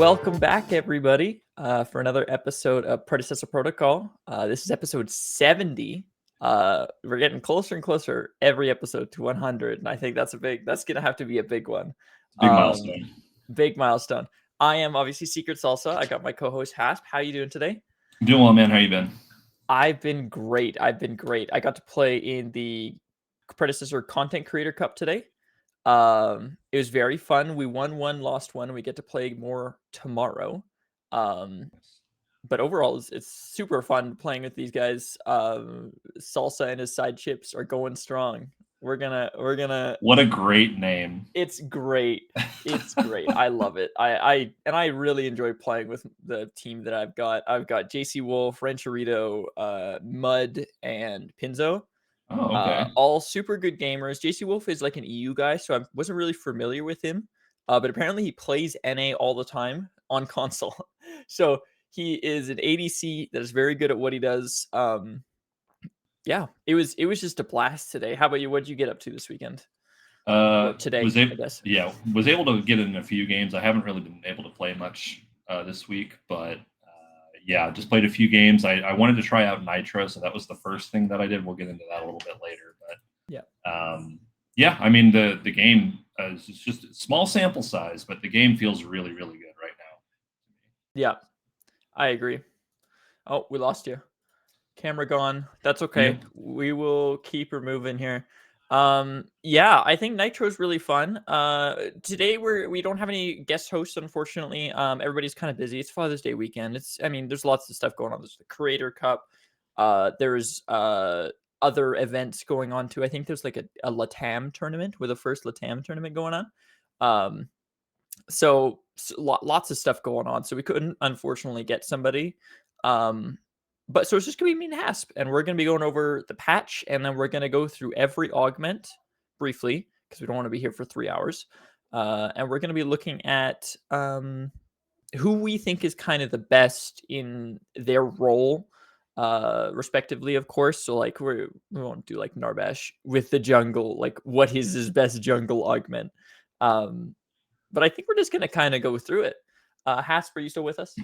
Welcome back, everybody, for another episode of Predecessor Protocol. This is episode 70. We're getting closer and closer every episode to 100, and I think that's gonna have to be a big one. Big milestone. Big milestone. I am obviously Secret Salsa. I got my co-host Hasp. How you doing today? I'm doing well, man. How you been? I've been great. I got to play in the Predecessor Content Creator Cup today. It was very fun. We won one, lost one. We get to play more tomorrow. But overall, it's super fun playing with these guys. Salsa and his side chips are going strong. We're gonna. What a great name! It's great. It's great. I love it. I really enjoy playing with the team that I've got. I've got JC Wolf, Rancherito, Mud, and Pinzo. Oh, okay. All super good gamers. JC Wolf is like an EU guy, so I wasn't really familiar with him. But apparently he plays NA all the time on console. So he is an ADC that is very good at what he does. Yeah, it was just a blast today. How about you? What did you get up to this weekend? Or today, I guess. Yeah, was able to get in a few games. I haven't really been able to play much this week, but yeah, just played a few games. I wanted to try out Nitro, so that was the first thing that I did. We'll get into that a little bit later, but yeah, I mean the game is just a small sample size, but the game feels really, really good right now. Yeah, I agree. Oh, we lost you. Camera gone. That's okay. Yep. We will keep her moving here. Yeah, I think Nitro is really fun. Today we don't have any guest hosts, unfortunately. Everybody's kind of busy. It's Father's Day weekend. There's lots of stuff going on. There's the Creator Cup. There's other events going on too. I think there's like a LATAM tournament with the first LATAM tournament going on. So lots of stuff going on. So we couldn't unfortunately get somebody. But so it's just going to be me and Hasp, and we're going to be going over the patch, and then we're going to go through every augment briefly, because we don't want to be here for 3 hours. And we're going to be looking at who we think is kind of the best in their role, respectively, of course. So, like, we won't do, like, Narbash with the jungle, like, what is his best jungle augment. But I think we're just going to kind of go through it. Hasp, are you still with us?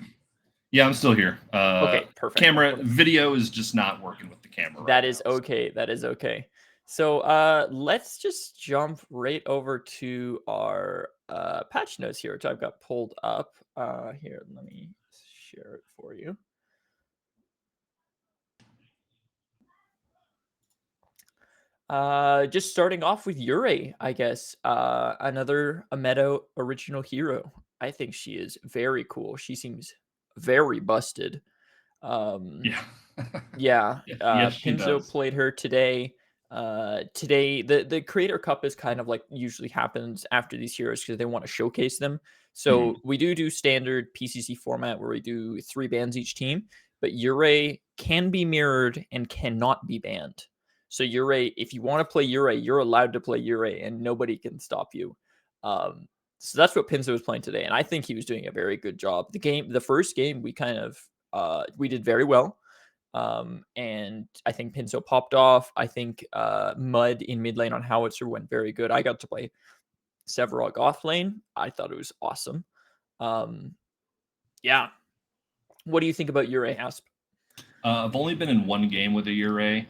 Yeah, I'm still here. Okay, perfect. Video is just not working with the camera. That is okay. That is okay. So let's just jump right over to our patch notes here, which I've got pulled up. Here, let me share it for you. Just starting off with Yurei, I guess. Another Ameto original hero. I think she is very cool. She seems very busted. Yeah. Yes, Pinzo played her today. Today the Creator Cup is kind of like usually happens after these heroes because they want to showcase them. So we do standard PCC format where we do 3 bans each team, but Yurei can be mirrored and cannot be banned. So Yurei, if you want to play Yurei, you're allowed to play Yurei and nobody can stop you. So that's what Pinzo was playing today, and I think he was doing a very good job. The first game, we kind of we did very well, and I think Pinzo popped off. I think Mud in mid lane on Howitzer went very good. I got to play Severog off lane. I thought it was awesome. Yeah. What do you think about Yurei, Hasp? I've only been in one game with a Yurei.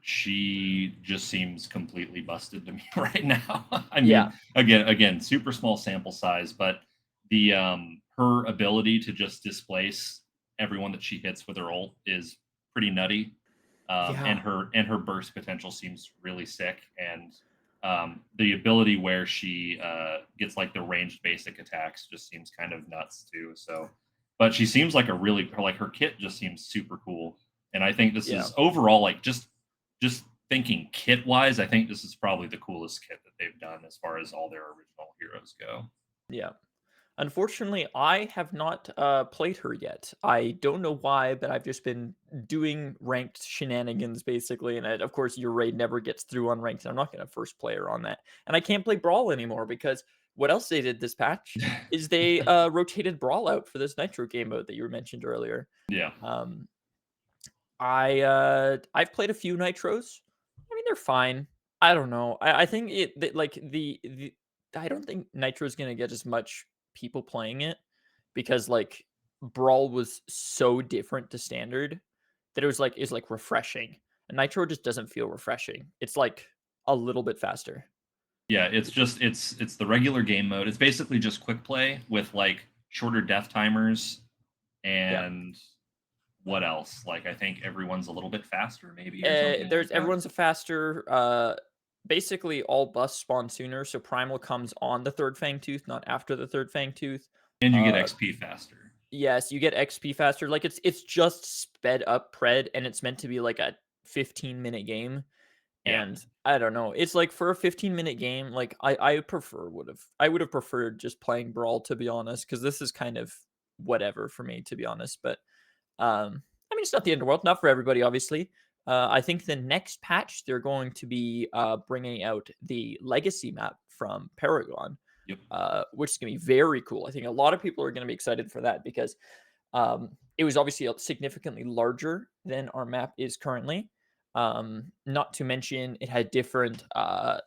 She just seems completely busted to me right now. I mean, again, super small sample size, but the her ability to just displace everyone that she hits with her ult is pretty nutty. And her burst potential seems really sick. And the ability where she gets like the ranged basic attacks just seems kind of nuts too. So. But she seems like her kit just seems super cool. And I think this is overall, like just thinking kit wise, I think this is probably the coolest kit that they've done as far as all their original heroes go. Yeah. Unfortunately, I have not played her yet. I don't know why, but I've just been doing ranked shenanigans basically. And of course, your raid never gets through on ranked. And I'm not going to first player on that. And I can't play Brawl anymore because what else they did this patch is they rotated Brawl out for this Nitro game mode that you mentioned earlier. Yeah. I've played a few Nitros. I mean, they're fine. I don't know. I think I don't think Nitro is gonna get as much people playing it because like Brawl was so different to standard that it was like is like refreshing. And Nitro just doesn't feel refreshing. It's like a little bit faster. Yeah, it's the regular game mode. It's basically just quick play with like shorter death timers Yeah. and what else? Like I think everyone's a little bit faster, maybe or something like There's that. everyone's a faster. Basically, all busts spawn sooner. So Primal comes on the third Fang Tooth, not after the third Fang Tooth. And you get Uh, XP faster. yes, you get XP faster. Like it's just sped up pred, and it's meant to be like a 15-minute game. Yeah. And I don't know. It's like for a 15-minute game, like I would have preferred just playing Brawl, to be honest, because this is kind of whatever for me, to be honest. But I mean, it's not the end of the world. Not for everybody, obviously. I think the next patch they're going to be bringing out the legacy map from Paragon, Yep. which is going to be very cool. I think a lot of people are going to be excited for that because it was obviously significantly larger than our map is currently. Not to mention, it had different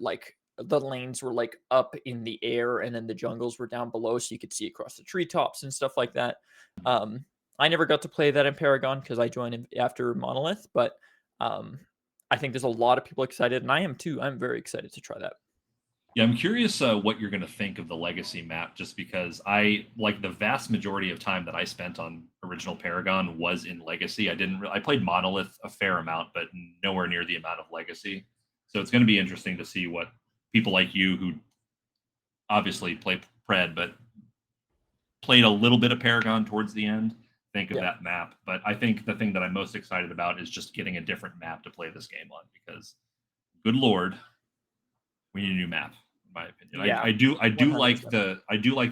like the lanes were like up in the air, and then the jungles were down below, so you could see across the treetops and stuff like that. Um, I never got to play that in Paragon because I joined after Monolith, but um, I think there's a lot of people excited, and I am too. I'm very excited to try that. Yeah, I'm curious what you're going to think of the legacy map, just because I like the vast majority of time that I spent on original Paragon was in Legacy. I played Monolith a fair amount, but nowhere near the amount of Legacy. So it's going to be interesting to see what people like you who obviously play Pred, but played a little bit of Paragon towards the end think of Yeah. that map. But I think the thing that I'm most excited about is just getting a different map to play this game on, because good lord, we need a new map, in my opinion. Yeah. I do like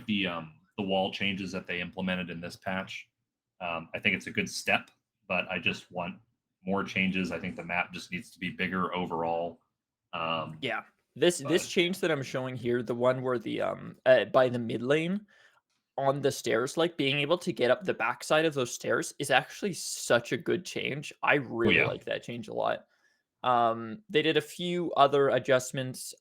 the wall changes that they implemented in this patch. I think it's a good step, but I just want more changes. I think the map just needs to be bigger overall. Yeah. This But change that I'm showing here, the one where the by the mid lane on the stairs, like being able to get up the backside of those stairs is actually such a good change. I oh really yeah, like that change a lot. They did a few other adjustments,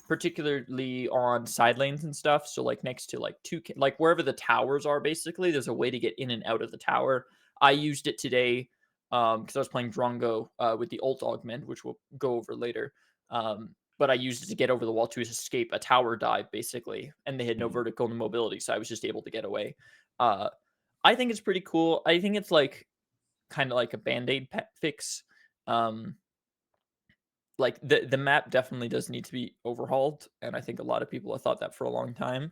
particularly on side lanes and stuff. So like next to like like wherever the towers are, basically, there's a way to get in and out of the tower. I used it today because I was playing Drongo with the ult augment, which we'll go over later. But I used it to get over the wall to escape a tower dive, basically, and they had no Mhm. vertical mobility, so I was just able to get away. Uh, I think it's pretty cool. I think it's like kind of like a band-aid fix. Um, like the map definitely does need to be overhauled, and I think a lot of people have thought that for a long time,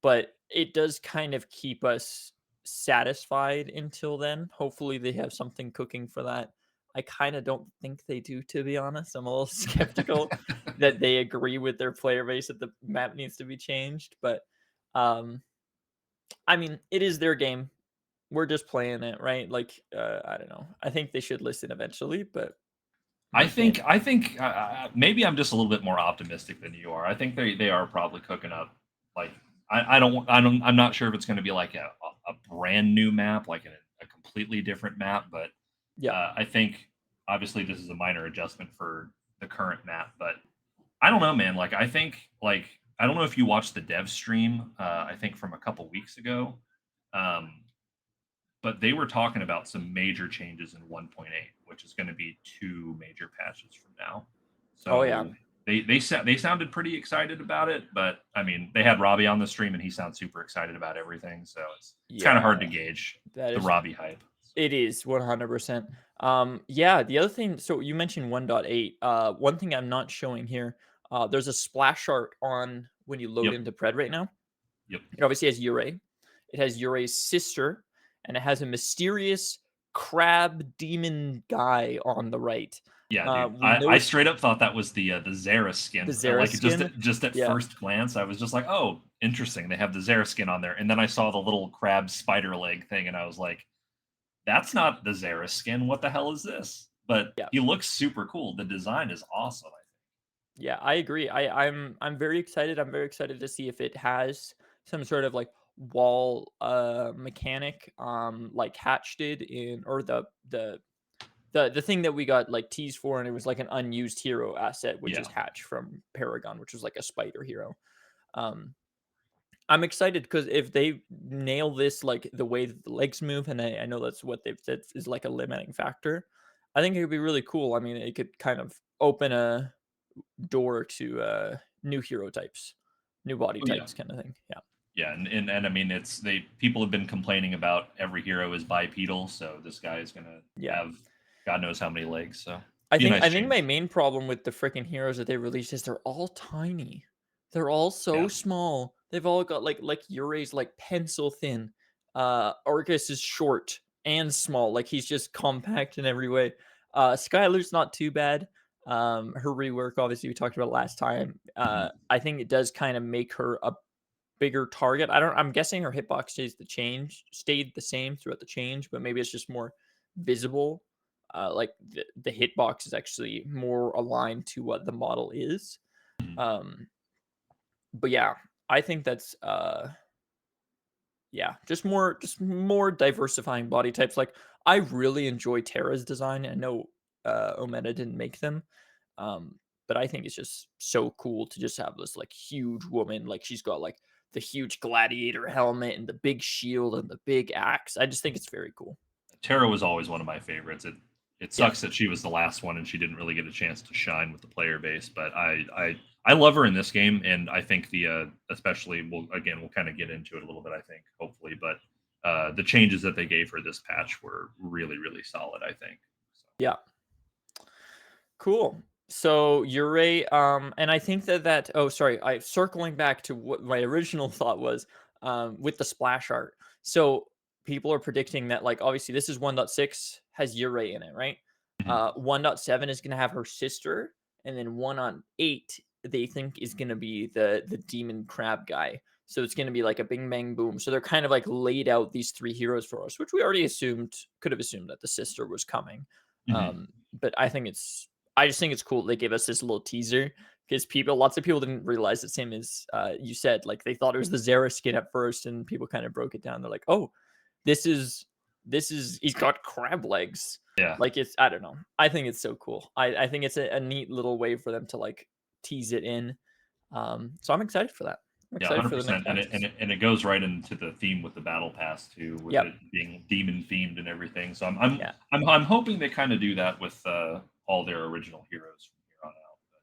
but it does kind of keep us satisfied until then. Hopefully they have something cooking for that. I kind of don't think they do, to be honest. I'm a little skeptical that they agree with their player base that the map needs to be changed, but um I mean, it is their game. We're just playing it, right? Like I don't know. I think they should listen eventually, but I we can't. think I think maybe I'm just a little bit more optimistic than you are. I think they are probably cooking up like I'm not sure if it's going to be like a brand new map, like a completely different map, but Yeah. I think obviously this is a minor adjustment for the current map, but I don't know, man. Like I think like I don't know if you watched the dev stream. I think from a couple weeks ago. Um, but they were talking about some major changes in 1.8, which is going to be two major patches from now. Oh yeah. So they sounded pretty excited about it, but I mean they had Robbie on the stream and he sounds super excited about everything. So it's kind of hard to Yeah. gauge That the is Robbie hype. it is 100%. Yeah, the other thing, so you mentioned 1.8. One thing I'm not showing here, there's a splash art on when you load Yep, into Pred right now. yep. It obviously has Urei. It has Urei's sister, and it has a mysterious crab demon guy on the right. Yeah, dude. We I know straight up thought that was the Zera the skin. Zera skin. Just at Yeah. first glance, I was just like, oh, interesting. They have the Zera skin on there, and then I saw the little crab spider leg thing, and I was like, that's not the Zera skin. What the hell is this? But Yeah. he looks super cool. The design is awesome. Yeah, I agree. I'm very excited. I'm very excited to see if it has some sort of like wall mechanic like Hatch did in or the thing that we got like teased for, and it was like an unused hero asset, which is Yeah. Hatch from Paragon, which was like a spider hero. Um I'm excited because if they nail this, like, the way that the legs move, and I know that's what they've said is, like, a limiting factor, I think it would be really cool. I mean, it could kind of open a door to, new hero types, new body Oh, yeah. types kinda thing. Yeah. Yeah, and I mean, it's they people have been complaining about every hero is bipedal, so this guy is gonna Yeah. have God knows how many legs, so I be a think nice I think change. my main problem with the freaking heroes that they released is they're all tiny. They're all so Yeah. small. They've all got like Uray's like pencil thin. Arcus is short and small. Like he's just compact in every way. Skylar's not too bad. Her rework, obviously, we talked about last time. Mhm. I think it does kind of make her a bigger target. I'm guessing her hitbox stayed the same throughout the change, but maybe it's just more visible. Like the hitbox is actually more aligned to what the model is. Mhm. Um, but yeah, I think that's yeah, just more diversifying body types. Like I really enjoy Terra's design. I know Omega didn't make them. But I think it's just so cool to just have this like huge woman. Like she's got like the huge gladiator helmet and the big shield and the big axe. I just think it's very cool. Tara was always one of my favorites. It Yeah. sucks that she was the last one and she didn't really get a chance to shine with the player base, but I love her in this game, and I think the especially we'll kind of get into it a little bit, I think, hopefully, but the changes that they gave her this patch were really solid, I think. So, Yeah. Cool. So Uray, and I think that oh sorry, I circling back to what my original thought was, with the splash art. So people are predicting that like obviously this is 1.6 has Uray in it, right? mhm. 1.7 is gonna have her sister, and then 1.8 they think is gonna be the demon crab guy. So it's gonna be like a bing bang boom. So they're kind of like laid out these three heroes for us, which we already could have assumed that the sister was coming. Mhm. But I just think it's cool they gave us this little teaser because lots of people didn't realize the same as you said. Like they thought it was the Zera skin at first, and people kind of broke it down. They're like, "Oh, this is he's got crab legs." Yeah. Like it's I don't know. I think it's so cool. I think it's a neat little way for them to like tease it in. So I'm excited for that. I'm Yeah, excited for the next 100%, and patches. it goes right into the theme with the battle pass too, with Yep. it being demon themed and everything. So Yeah. I'm hoping they kind of do that with all their original heroes from here on out. But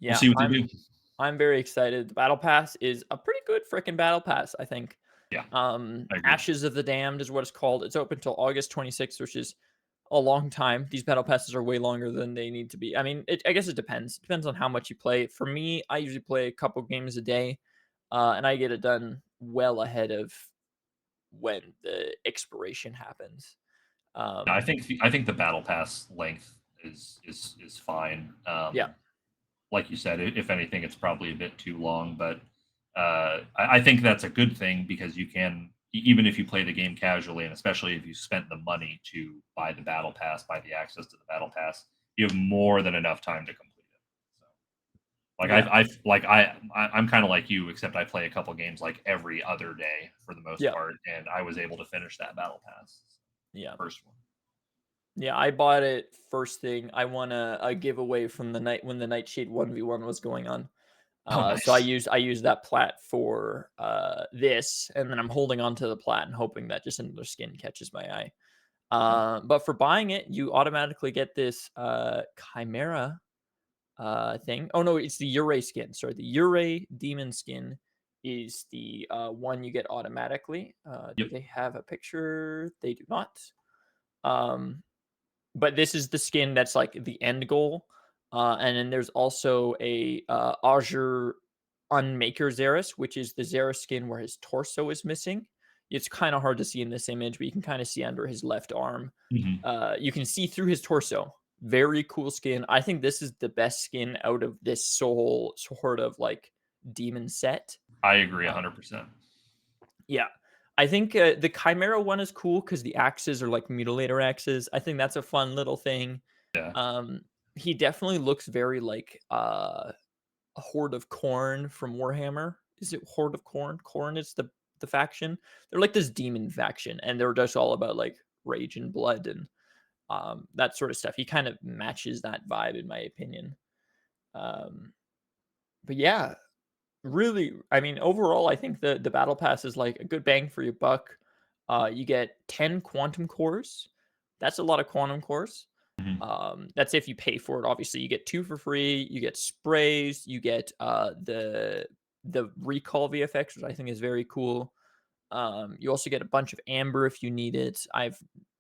we'll Yeah. see what they do. I'm very excited. The battle pass is a pretty good freaking battle pass, I think. Yeah, I agree. Ashes of the Damned is what it's called. It's open till August 26th, which is a long time. These battle passes are way longer than they need to be. I mean, I guess it depends. It depends on how much you play. For me, I usually play a couple games a day, and I get it done well ahead of when the expiration happens. Um, I think the battle pass length is fine. yeah, Like you said, if anything, it's probably a bit too long, but I think that's a good thing because you can, even if you play the game casually, and especially if you spent the money to buy the battle pass, buy the access to the battle pass, you have more than enough time to complete it. So, like yeah, I'm kind of like you, except I play a couple games like every other day for the most yeah, part, and I was able to finish that battle pass yeah. first one. Yeah, I bought it first thing. I won a giveaway from the night when the Nightshade 1v1 was going on. Oh, So I nice. used that plat for this, and then I'm holding on to the plat and hoping that just another skin catches my eye. But for buying it, you automatically get this Chimera thing. Oh no, it's the Uray skin. Sorry, the Uray demon skin is the one you get automatically. Do Yep. they have a picture? They do not. Um, but this is the skin that's like the end goal. And then there's also a Azure Unmaker Xeris, which is the Xeris skin where his torso is missing. It's kind of hard to see in this image, but you can kind of see under his left arm. Mhm. You can see through his torso. Very cool skin. I think this is the best skin out of this soul sort of like demon set. I agree Uh, 100%. yeah. I think the Chimera one is cool because the axes are like mutilator axes. I think that's a fun little thing. Yeah. Um, he definitely looks very like a horde of corn from Warhammer. Is it horde of corn? Corn is the faction. They're like this demon faction, and they're just all about like rage and blood and that sort of stuff. He kind of matches that vibe, in my opinion. Um, but yeah, really, I mean, overall, I think the battle pass is like a good bang for your buck. You get 10 quantum cores. That's a lot of quantum cores. Mhm. That's if you pay for it. Obviously, you get two for free. You get sprays. You get the recall VFX, which I think is very cool. You also get a bunch of amber if you need it. I've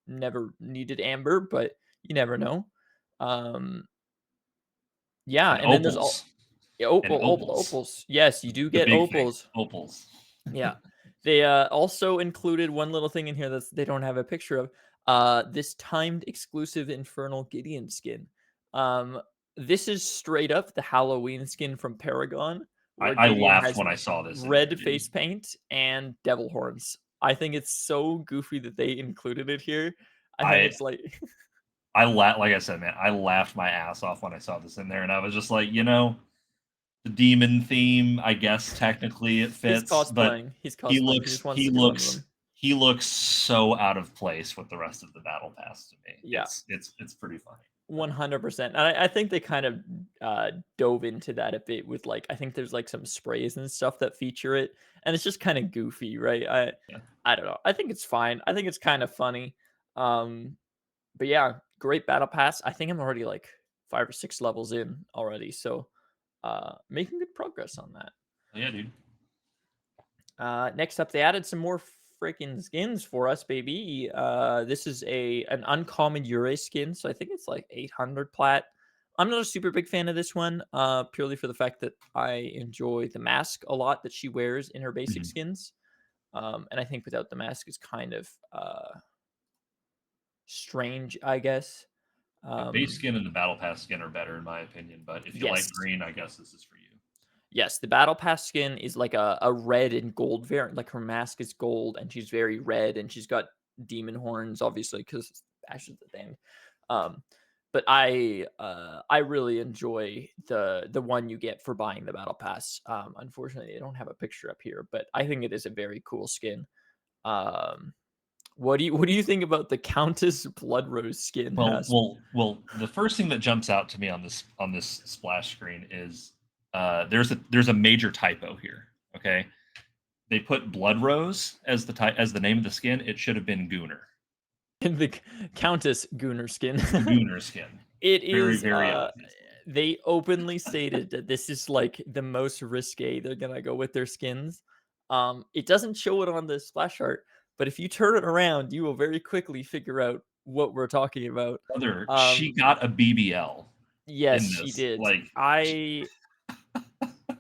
never needed amber, but you never know. Um, yeah, And and then there's all and opals, opals. Yes, you do the get big thing, opals. opals. Yeah. They, also included one little thing in here that they don't have a picture of, this timed exclusive Infernal Gideon skin. Um, this is straight up the Halloween skin from Paragon, where I Gideon laughed has when I saw this in there, red dude. face paint and devil horns. I think it's so goofy that they included it here. I think I it's like like I said, man, I laughed my ass off when I saw this in there, and I was just like, the demon theme, I guess technically it he's fits, but cosplaying. He's he cosplaying. He looks just wants he to be one of looks them. he looks so out of place with the rest of the battle pass to me. Yeah. It's pretty funny. But 100%. And I think they kind of dove into that a bit with like I think there's like some sprays and stuff that feature it, and it's just kind of goofy, right? yeah, I don't know. I think it's fine. I think it's kind of funny. Um, but yeah, great battle pass. I think I'm already like 5 or 6 levels in already, so making good progress on that. yeah, dude. Next up, they added some more freaking skins for us, baby. This is an uncommon Ure skin, so I think it's like 800 plat. I'm not a super big fan of this one, purely for the fact that I enjoy the mask a lot that she wears in her basic Mhm. skins. And I think without the mask is kind of strange, I guess. The base Um, skin and the battle pass skin are better in my opinion, but if you like yes, green, I guess this is for you. yes, the battle pass skin is like a red and gold variant. Like her mask is gold and she's very red and she's got demon horns, obviously, because Ashes the thing. Um, but I really enjoy the one you get for buying the battle pass. Unfortunately, they don't have a picture up here, but I think it is a very cool skin. Um, what do you think about the Countess Blood Rose skin, Hasp? The first thing that jumps out to me on this splash screen is there's a major typo here. Okay, they put Blood Rose as as the name of the skin. It should have been Gooner, The Countess Gunner skin. the Gooner skin. It Very, is, very obvious. they openly stated that this is, like, the most risque they're gonna go with their skins. It doesn't show it on the splash art, but if you turn it around, you will very quickly figure out what we're talking about. Brother, she Um, got a BBL yes, in she this. did. Like,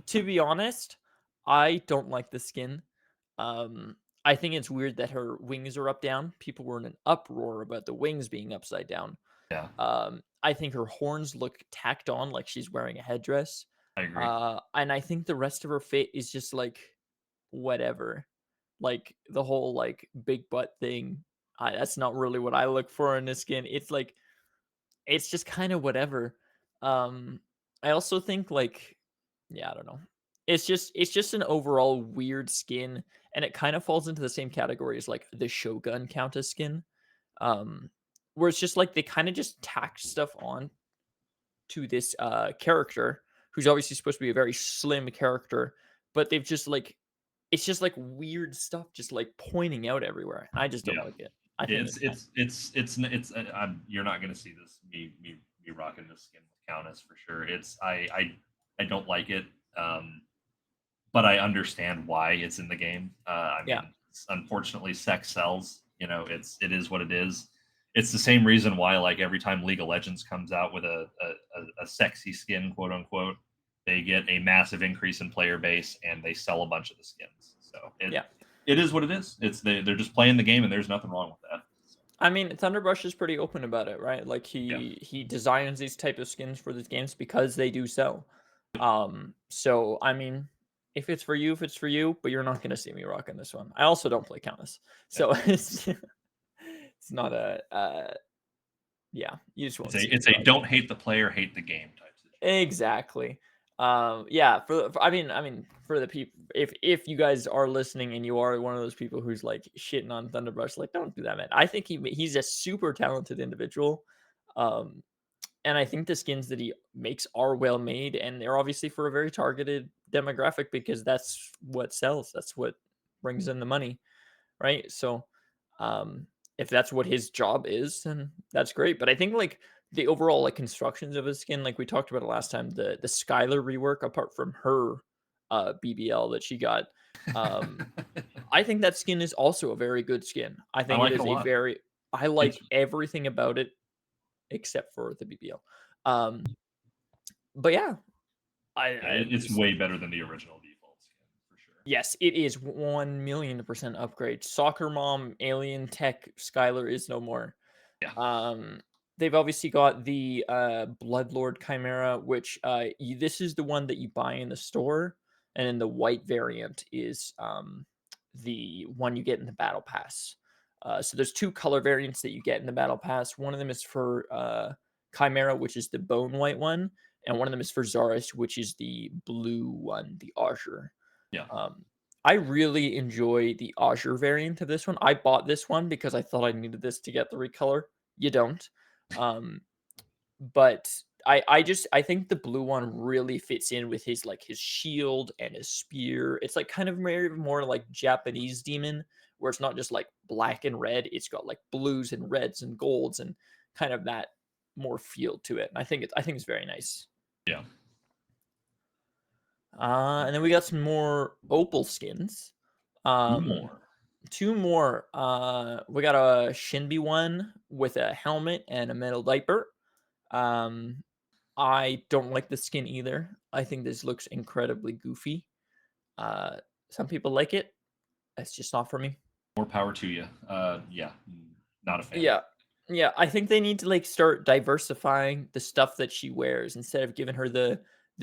To be honest, I don't like the skin. I think it's weird that her wings are up down. People were in an uproar about the wings being upside down. yeah, I think her horns look tacked on like she's wearing a headdress. I agree. And I think the rest of her fit is just like whatever. Like the whole like big butt thing. That's not really what I look for in a skin. It's like it's just kind of whatever. Um, I also think like yeah, I don't know. It's just an overall weird skin, and it kind of falls into the same category as like the Shogun Countess skin. Um, where it's just like they kind of just tacked stuff on to this character who's obviously supposed to be a very slim character, but they've just like it's just like weird stuff just like pointing out everywhere. I just don't Yeah, like it. I think it's it's bad. it's it's it's it's. You're not gonna see this me rocking this skin with Countess for sure. I don't like it. But I understand why it's in the game. I Yeah. mean, unfortunately, sex sells. It is what it is. It's the same reason why, like, every time League of Legends comes out with a sexy skin, quote unquote, they get a massive increase in player base and they sell a bunch of the skins. So Yeah. it is what it is. They're just playing the game and there's nothing wrong with that. So, I mean, Thunderbrush is pretty open about it, right? Like yeah, he designs these type of skins for these games because they do sell. So I mean, if it's for you, but you're not gonna see me rocking this one. I also don't play Countess, yeah. so it's not a yeah, you just won't see me It's a rocking don't it. hate the player, hate the game type situation. Exactly. Yeah, I mean, for the people, if you guys are listening and you are one of those people who's like shitting on Thunderbrush, like don't do that, man. I think he's a super talented individual. Um, and I think the skins that he makes are well made, and they're obviously for a very targeted demographic because that's what sells. That's what brings in the money, right? So, um, if that's what his job is, then that's great. But I think like the overall like constructions of his skin, like we talked about it last time, the Skylar rework, apart from her BBL that she got, um, I think that skin is also a very good skin. I I think it like it a is a lot. very I It's like everything about it except for the BBL. Um, but yeah, yeah, I it's just way better than the original default skin for sure. yes, it is 1,000,000% upgrade. Soccer mom, alien tech, Skylar is no more. Yeah. Um, they've obviously got the Bloodlord Chimera, which this is the one that you buy in the store, and then the white variant is the one you get in the battle pass. So there's two color variants that you get in the battle pass. One of them is for Chimera, which is the bone white one, and one of them is for Zaris, which is the blue one, the Azure. Yeah. Um, I really enjoy the Azure variant of this one. I bought this one because I thought I needed this to get the recolor. You don't. Um, but I think the blue one really fits in with his like his shield and his spear. It's like kind of more like Japanese demon, where it's not just like black and red. It's got like blues and reds and golds and kind of that more feel to it. And I think it's very nice. Yeah. And then we got some more opal skins. Two Um, more. two more. We got a Shinbi one with a helmet and a metal diaper. Um, I don't like the skin either. I think this looks incredibly goofy. Uh, some people like it. It's just not for me. More power to you. Yeah, not a fan. Yeah. Yeah, I think they need to like start diversifying the stuff that she wears instead of giving her the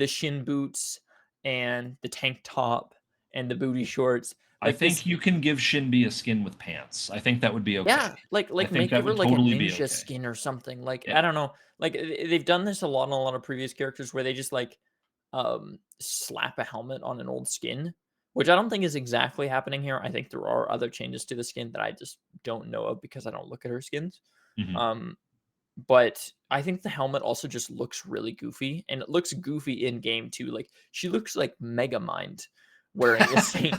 shin boots and the tank top and the booty shorts. I Like this think you can give Shinbi a skin with pants. I think that would be okay. yeah, I like think make that give her would like a totally be ninja okay. skin or something. Like I Yeah. don't know. Like they've done this a lot of previous characters where they just like slap a helmet on an old skin, which I don't think is exactly happening here. I think there are other changes to the skin that I just don't know of because I don't look at her skins. Mhm. Um but I think the helmet also just looks really goofy, and it looks goofy in game too. Like she looks like Megamind wearing this thing.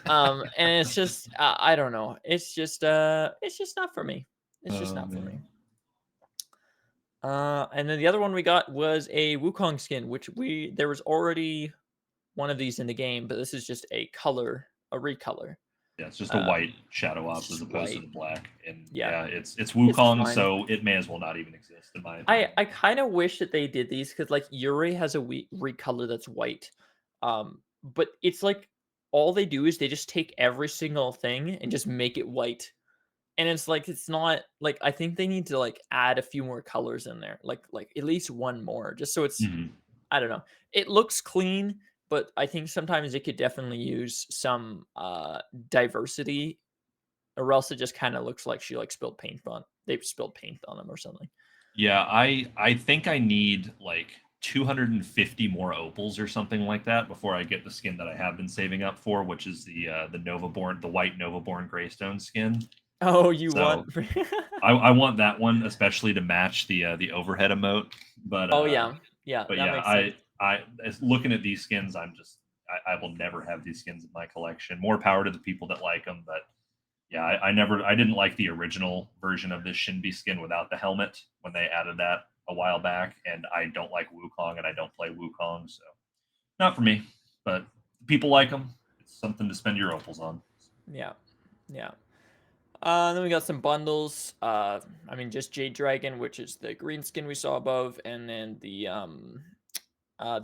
And it's just I don't know. It's just not for me. It's just Oh not for me. man. And then the other one we got was a Wukong skin, which there was already one of these in the game, but this is just a recolor. Yeah, it's just a white Um, shadow it's ops as just opposed to white. the black. And Yeah, yeah, it's it's Wukong, fine. so it may as well not even exist, in my I opinion. I kind of wish that they did these because like Yuri has a recolor that's white, but it's like all they do is they just take every single thing and just make it white, and it's like it's not like I think they need to like add a few more colors in there, like at least one more, just so it's Mhm. I don't know. It looks clean, but I think sometimes it could definitely use some diversity, or else it just kind of looks like she like spilled paint on they've spilled paint on them or something. Yeah, I think I need like 250 more opals or something like that before I get the skin that I have been saving up for, which is the Novaborn, the white Novaborn Greystone skin. Oh, you want So I want that one especially to match the overhead emote. But Oh, uh, yeah. Yeah, but that yeah, makes sense. as looking at these skins, I will never have these skins in my collection. More power to the people that like them, but yeah, I didn't like the original version of this Shinbi skin without the helmet when they added that a while back, and I don't like Wukong and I don't play Wukong, so not for me. But people like them. It's something to spend your opals on. Yeah. Yeah. Then we got some bundles. I mean, just Jade Dragon, which is the green skin we saw above, and then the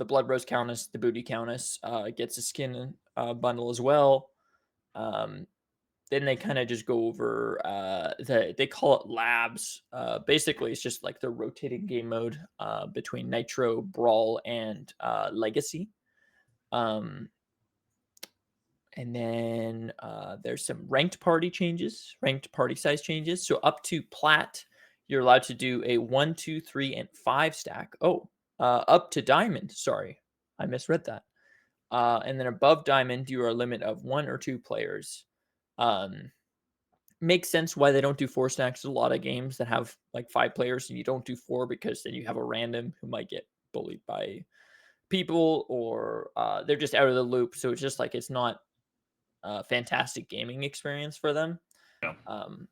Blood Rose Countess, the Booty Countess, gets a skin bundle as well. Um, then they kind of just go over they call it labs. Basically, it's just like the rotating game mode between Nitro, Brawl, and Legacy. Um, And then there's some ranked party changes, ranked party size changes. So up to plat, you're allowed to do a 1, 2, 3, and 5 stack. Oh, up to diamond. Sorry, I misread that. And then above diamond, you are a limit of 1 or 2 players. Um, Makes sense why they don't do 4 stacks. There's a lot of games that have like 5 players and you don't do 4 because then you have a random who might get bullied by people, or they're just out of the loop. So it's just like it's not a fantastic gaming experience for them. Yeah. Um,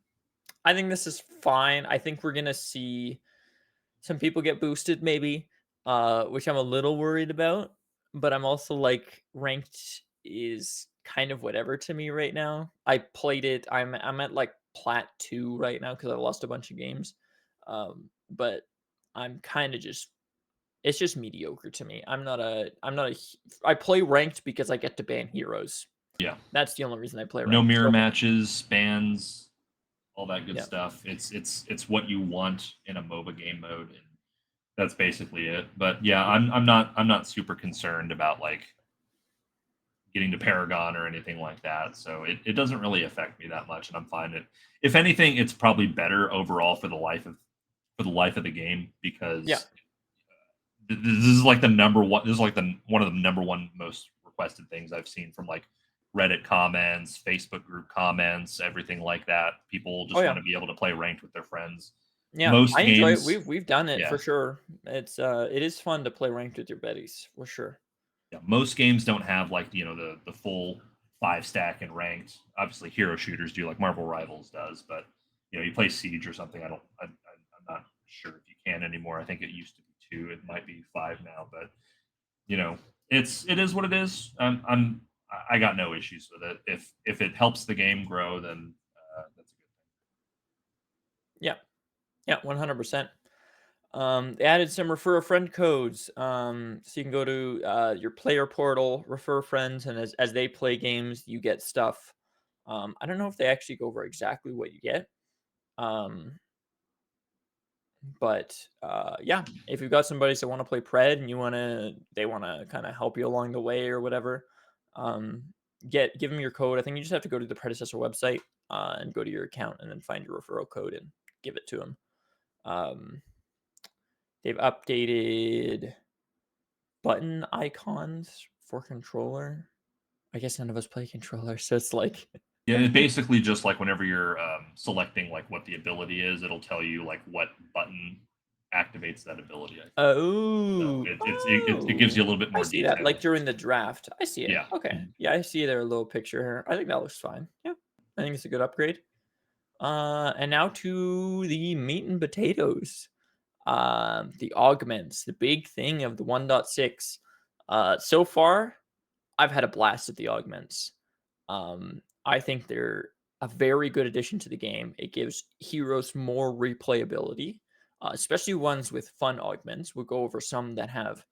I think this is fine. I think we're gonna see some people get boosted maybe, which I'm a little worried about. But I'm also like ranked is kind of whatever to me right now. I played it. I'm at like plat 2 right now because I lost a bunch of games. But I'm kind of just it's just mediocre to me. I play ranked because I get to ban heroes. Yeah. That's the only reason I play No ranked. mirror So matches, spans, all that good yeah, stuff. It's what you want in a MOBA game mode, and that's basically it. But yeah, yeah, I'm not super concerned about like getting to Paragon or anything like that. So it doesn't really affect me that much, and I'm fine. If anything, it's probably better overall for the life of the game, yeah. because this is like the number one. This is like the one of the number one most requested things I've seen from like Reddit comments, Facebook group comments, everything like that. People Oh just want yeah. to be able to play ranked with their friends. Yeah, I Most enjoy it. games, We've done it for yeah, sure. It is fun to play ranked with your buddies for sure. yeah, most games don't have like the full five stack and ranked. Obviously, hero shooters do, like Marvel Rivals does, but you play Siege or something. I'm not sure if you can anymore. I think it used to be two. It might be five now, but you know, it is what it is. I got no issues with it. If it helps the game grow, then that's a good Yeah, yeah, 100%. They added some refer a friend codes. So you can go to your player portal, refer friends, and as they play games, you get stuff. I don't know if they actually go over exactly what you get. Um, but yeah, if you've got somebody that want to play Pred and they want to kind of help you along the way or whatever, um, give them your code. I think you just have to go to the Predecessor website and go to your account and then find your referral code and give it to them. Um, they've updated button icons for controller. I guess none of us play controller, so it's like, Yeah, it's basically just like whenever you're selecting like what the ability is, it'll tell you like what button activates that ability. I think so. oh, It gives you a little bit I more see that. Like detail. during the draft, I see it. Yeah. Okay, Mhm. yeah, I see their little picture here. I think that looks fine. Yeah, I think it's a good upgrade. And now to the meat and potatoes. The augments, the big thing of the 1.6. So far, I've had a blast with the augments. I think they're a very good addition to the game. It gives heroes more replayability, especially ones with fun augments. We'll go over some that have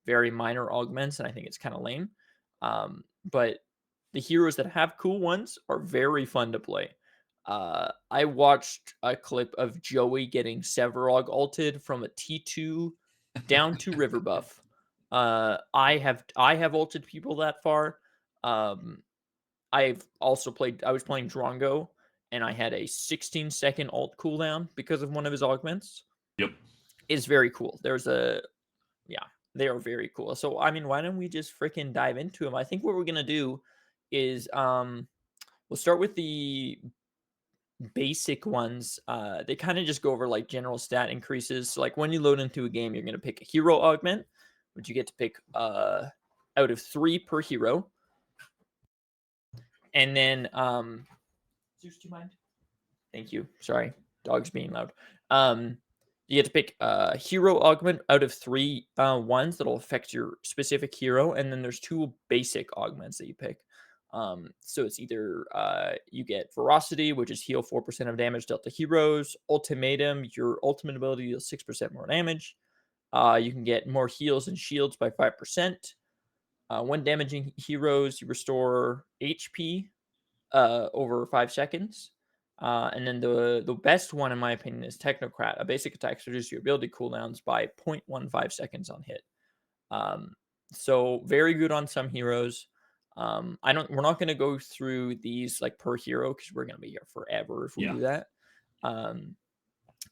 very minor augments, and I think it's kind of lame. But the heroes that have cool ones are very fun to play. I watched a clip of Joey getting Severog ulted from a T2 down to river buff. I have ulted people that far. Um, I've also played. I was playing Drongo, and I had a 16-second ult cooldown because of one of his augments. Yep. It's very cool. Yeah, they are very cool. So I mean, why don't we just freaking dive into them? I think what we're gonna do is we'll start with the basic ones. They kind of just go over like general stat increases. So like when you load into a game, you're gonna pick a hero augment, which you get to pick out of 3 per hero. And then Zeus, do you mind? Thank you. Sorry, dog's being loud. You get to pick a hero augment out of 3 ones that'll affect your specific hero, and then there's 2 basic augments that you pick. So it's either you get Ferocity, which is heal 4% of damage dealt to heroes. Ultimatum, your ultimate ability deals 6% more damage. You can get more heals and shields by 5%. When damaging heroes, you restore HP over 5 seconds. And then the best one, in my opinion, is Technocrat. A basic attack reduces your ability cooldowns by 0.15 seconds on hit. So very good on some heroes. We're not going to go through these like per hero because we're going to be here forever if we Yeah. do that.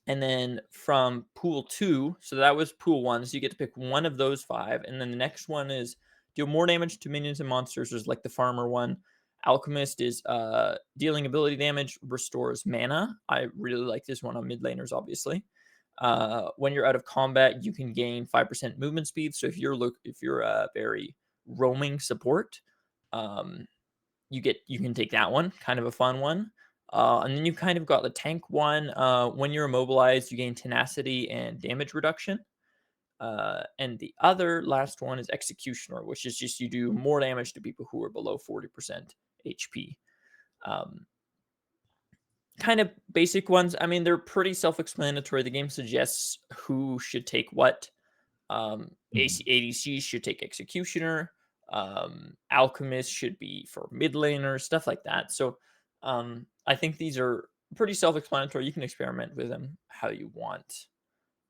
And then from pool 2, so that was pool 1, so you get to pick one of those 5. And then the next one is deal more damage to minions and monsters, is like the farmer one. Alchemist is dealing ability damage, restores mana. I really like this one on mid laners, obviously. When you're out of combat, you can gain 5% movement speed. So if you're a very roaming support, um, you can take that one, kind of a fun one. And then you kind of got the tank one. When you're immobilized, you gain tenacity and damage reduction. And the other last one is Executioner, which is just you do more damage to people who are below 40% HP. Um, Kind of basic ones. I mean, they're pretty self-explanatory. The game suggests who should take what. Mhm. ADCs should take Executioner. Alchemist should be for mid laners, stuff like that. So I think these are pretty self-explanatory. You can experiment with them how you want.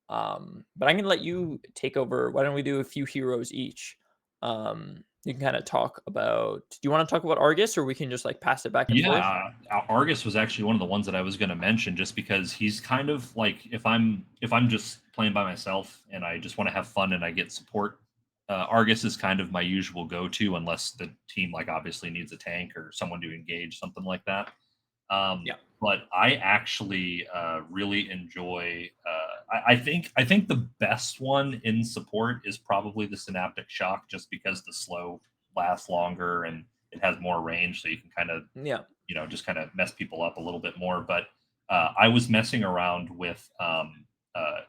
But I'm gonna let you take over. Why don't we do a few heroes each? You can kind of talk about. Do you want to talk about Argus, or we can just like pass it back and forth? Yeah, Argus was actually one of the ones that I was going to mention, just because he's kind of like, if I'm just playing by myself and I just want to have fun and I get support, Argus is kind of my usual go-to, unless the team like obviously needs a tank or someone to engage, something like that. Yeah, But I actually really enjoy. I think the best one in support is probably the Synaptic Shock, just because the slow lasts longer and it has more range, so you can kind of, yeah, just kind of mess people up a little bit more. But I was messing around with,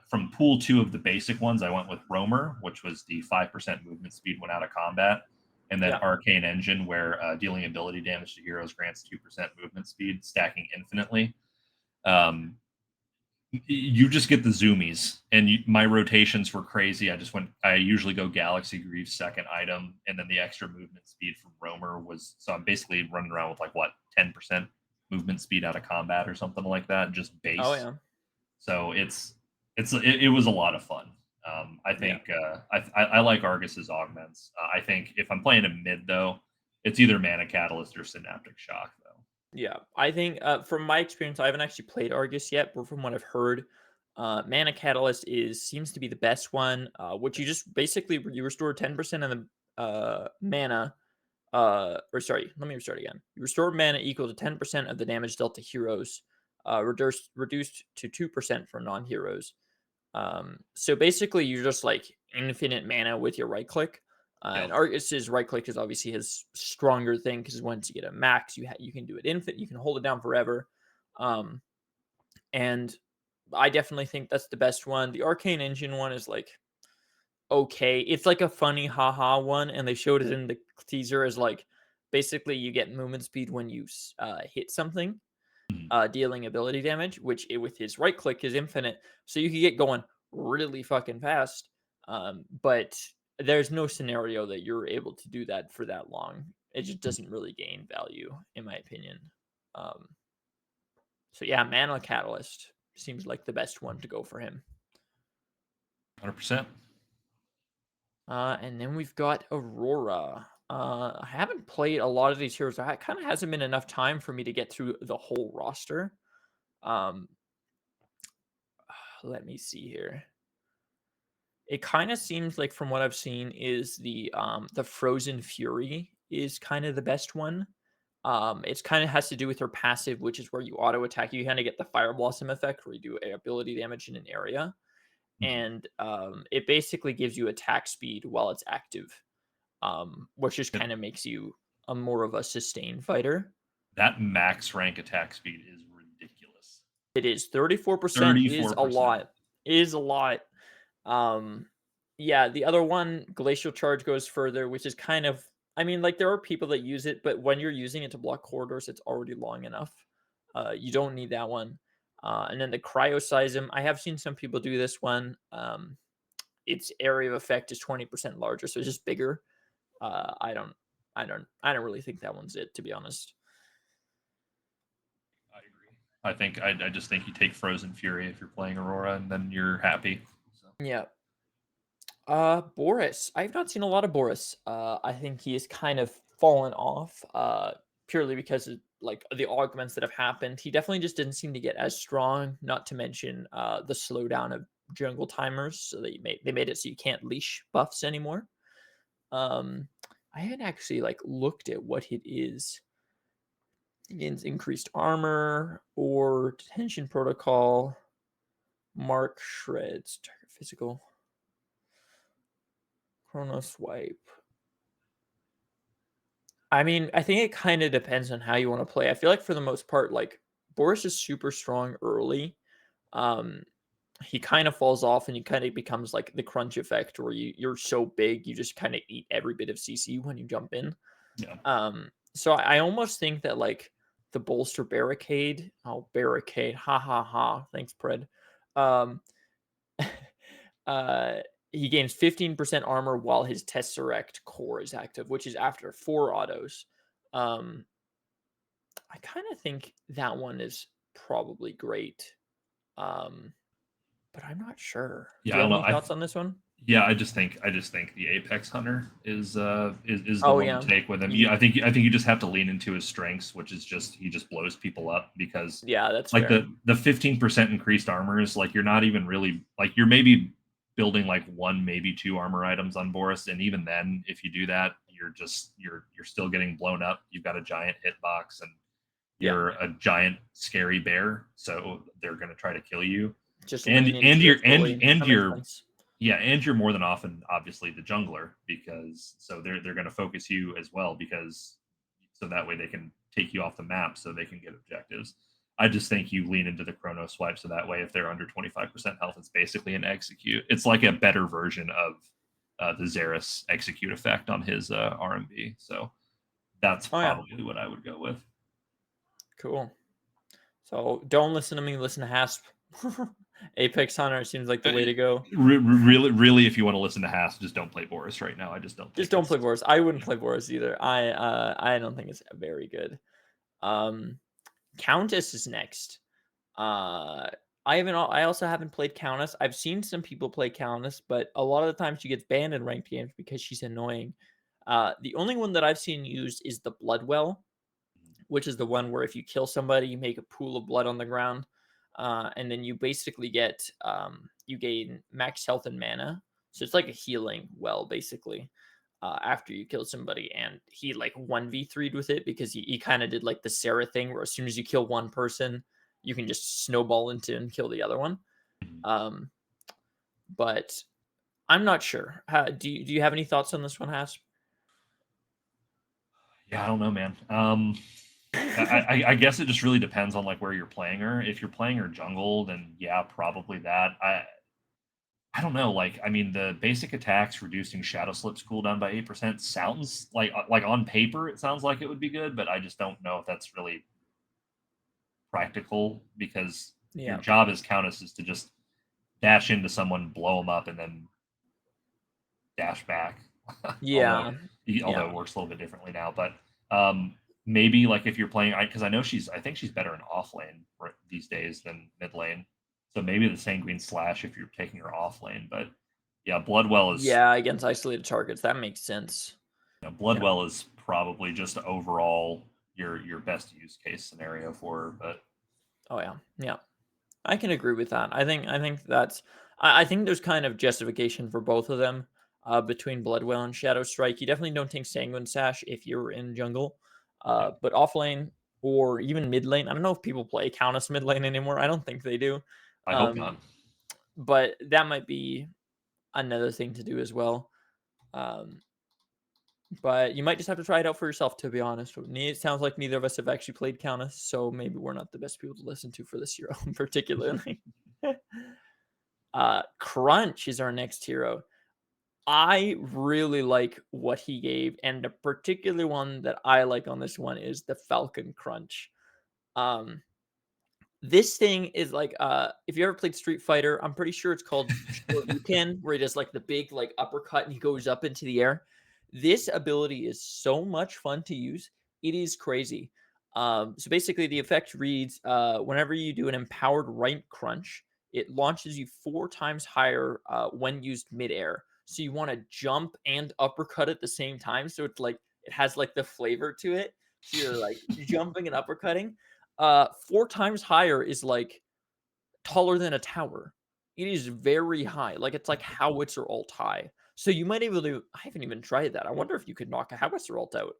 from pool two of the basic ones. I went with Roamer, which was the 5% movement speed when out of combat, and then yeah. Arcane Engine, where dealing ability damage to heroes grants 2% movement speed, stacking infinitely. Um, you just get the zoomies, and my rotations were crazy. I usually go Galaxy Greaves second item, and then the extra movement speed from Roamer was, so I'm basically running around with like what, 10% movement speed out of combat or something like that, just Oh base. yeah, So it was a lot of fun. I yeah. think I like Argus's augments. I think if I'm playing a mid though, it's either Mana Catalyst or Synaptic Shock though. Yeah, I think from my experience, I haven't actually played Argus yet, but from what I've heard, Mana Catalyst is seems to be the best one. Which you just basically you restore 10% of the mana. Or sorry, let me restart again. You restore mana equal to 10% of the damage dealt to heroes, reduced to 2% for non-heroes. So basically, you're just like infinite mana with your right click. And Yep. Argus's right click is obviously his stronger thing because once you get a max, you can do it infinite. You can hold it down forever. Um, and I definitely think that's the best one. The Arcane Engine one is like okay. It's like a funny haha one, and they showed it in the teaser as like basically you get movement speed when you hit something, Mhm. dealing ability damage, which with his right click is infinite, so you can get going really fucking fast. But there's no scenario that you're able to do that for that long. It just doesn't really gain value, in my opinion. Um, so yeah, Mana Catalyst seems like the best one to go for him. 100%. And then we've got Aurora. I haven't played a lot of these heroes. It kind of hasn't been enough time for me to get through the whole roster. Um, let me see here. It kind of seems like from what I've seen is the Frozen Fury is kind of the best one. It's kind of has to do with her passive, which is where you auto attack. You kind of get the Fire Blossom effect where you do ability damage in an area, Mhm. and it basically gives you attack speed while it's active, which just That kind of makes you a more of a sustained fighter. that max rank attack speed is ridiculous. It is 34% is a 34%. lot. Is a lot. Um, yeah, the other one, Glacial Charge, goes further, which is kind of, I mean, like there are people that use it, but when you're using it to block corridors, it's already long enough. You don't need that one. And then the Cryoseism, I have seen some people do this one. Its area of effect is 20% larger, so it's just bigger. Uh, I don't, I don't really think that one's it, to be honest. I agree. I just think you take Frozen Fury if you're playing Aurora, and then you're happy. So. Yeah. Boris. I've not seen a lot of Boris. I think he has kind of fallen off, purely because of like the augments that have happened. He definitely just didn't seem to get as strong, not to mention the slowdown of jungle timers. So they made it so you can't leash buffs anymore. Um I haven't actually like looked at what it is. It gains increased armor or detention protocol. Mark shreds. Target physical. Chrono swipe. I mean, I think it kind of depends on how you want to play. I feel like for the most part, like Boris is super strong early. Um, he kind of falls off and he kind of becomes like the crunch effect where you're so big you just kind of eat every bit of CC when you jump in. Yeah. So I almost think that like the bolster barricade, ha ha ha. Thanks, Pred. Um, uh, he gains 15% armor while his Tesseract core is active, which is after 4 autos. I kind of think that one is probably great. But I'm not sure. Yeah, Do I you have don't know. any thoughts on this one? Yeah, I just think the Apex Hunter is the Oh one to yeah. take with him. You, Yeah, I think you just have to lean into his strengths, which is just he just blows people up because yeah, that's like fair. the 15% increased armor is like you're not even really like you're maybe building like one maybe two armor items on Boris, and even then if you do that you're still getting blown up. You've got a giant hitbox and Yeah. you're a giant scary bear, so they're going to try to kill you. Just and lean and into you're it fully. and That makes you're sense. yeah, and you're more than often obviously the jungler because so they're going to focus you as well because so that way they can take you off the map so they can get objectives. I just think you lean into the chrono swipe so that way if they're under 25% health, it's basically an execute. It's like a better version of the Xeris execute effect on his RMB. So that's Oh yeah. probably what I would go with. Cool. So don't listen to me, listen to Hasp. Apex Hunter seems like the way to go. Really, if you want to listen to Haas, just don't play Boris right now. I just don't Just think don't play it's. Boris. I wouldn't Yeah. play Boris either. I don't think it's very good. Um Countess is next. Uh I also haven't played Countess. I've seen some people play Countess, but a lot of the time she gets banned in ranked games because she's annoying. The only one that I've seen used is the Bloodwell, which is the one where if you kill somebody, you make a pool of blood on the ground, and then you basically get you gain max health and mana. So it's like a healing well, basically. After you kill somebody, and he like 1v3'd with it because he kind of did like the Sarah thing where as soon as you kill one person, you can just snowball into and kill the other one. Um, but I'm not sure. Do you have any thoughts on this one, Hasp? Yeah, I don't know, man. I guess it just really depends on like where you're playing her. If you're playing her jungle, then yeah, probably that. I don't know. Like, I mean, the basic attacks reducing Shadow Slip's cooldown by 8% sounds like on paper it sounds like it would be good, but I just don't know if that's really practical because your Yeah. job as Countess is to just dash into someone, blow them up, and then dash back. although Yeah. although Yeah. it works a little bit differently now, but maybe like if you're playing, because I know I think she's better in off lane these days than mid lane. So maybe the Sanguine Slash if you're taking her off lane, but yeah, Bloodwell is Yeah, against isolated targets. That makes sense. Yeah. Bloodwell is probably just overall your best use case scenario for her. But Oh yeah. Yeah. I can agree with that. I think that's I think there's kind of justification for both of them between Bloodwell and Shadow Strike. You definitely don't take Sanguine Sash if you're in jungle. yeah, But off lane or even mid lane, I don't know if people play Countess mid lane anymore. I don't think they do. I hope Um, not. but that might be another thing to do as well. Um, but you might just have to try it out for yourself, to be honest. It sounds like neither of us have actually played Countess, so maybe we're not the best people to listen to for this hero particularly. Crunch is our next hero. I really like what he gave, and the particular one that I like on this one is the Falcon Crunch. Um, this thing is like if you ever played Street Fighter, I'm pretty sure it's called Shoryuken, where he does like the big like uppercut and he goes up into the air. This ability is so much fun to use. It is crazy. So basically the effect reads whenever you do an empowered right crunch, it launches you 4 times higher when used midair. So you want to jump and uppercut at the same time. So it's like it has like the flavor to it. So you're like jumping and uppercutting. 4 times higher is like taller than a tower. It is very high. Like it's like howitzer ult high. So you might be able to. I haven't even tried that. I wonder if you could knock a howitzer ult out.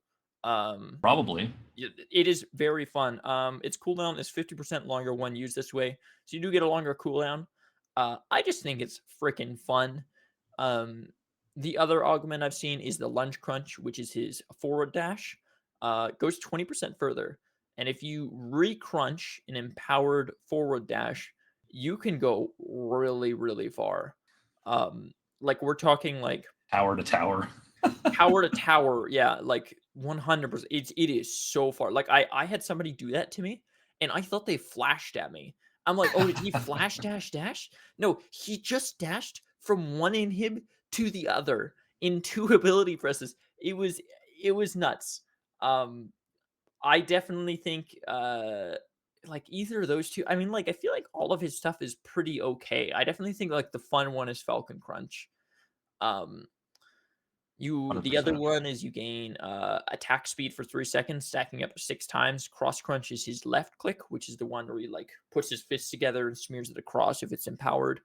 Um, Probably. it is very fun. Its cooldown is 50% longer when used this way, so you do get a longer cooldown. I just think it's freaking fun. Um, the other augment I've seen is the lunge crunch, which is his forward dash. Goes 20% further. And if you re-crunch an empowered forward dash, you can go really, really far. Like we're talking like Tower to tower. tower to tower, yeah, like 100%. It is so far. Like I had somebody do that to me, and I thought they flashed at me. I'm like, oh, did he flash dash dash? No, he just dashed from one inhib to the other in two ability presses. It was nuts. Um, I definitely think like either of those two. I mean, like I feel like all of his stuff is pretty okay. I definitely think like the fun one is Falcon Crunch. Um, the other 100%. one is you gain attack speed for 3 seconds, stacking up to 6 times. Cross crunch is his left click, which is the one where he like puts his fists together and smears it across if it's empowered.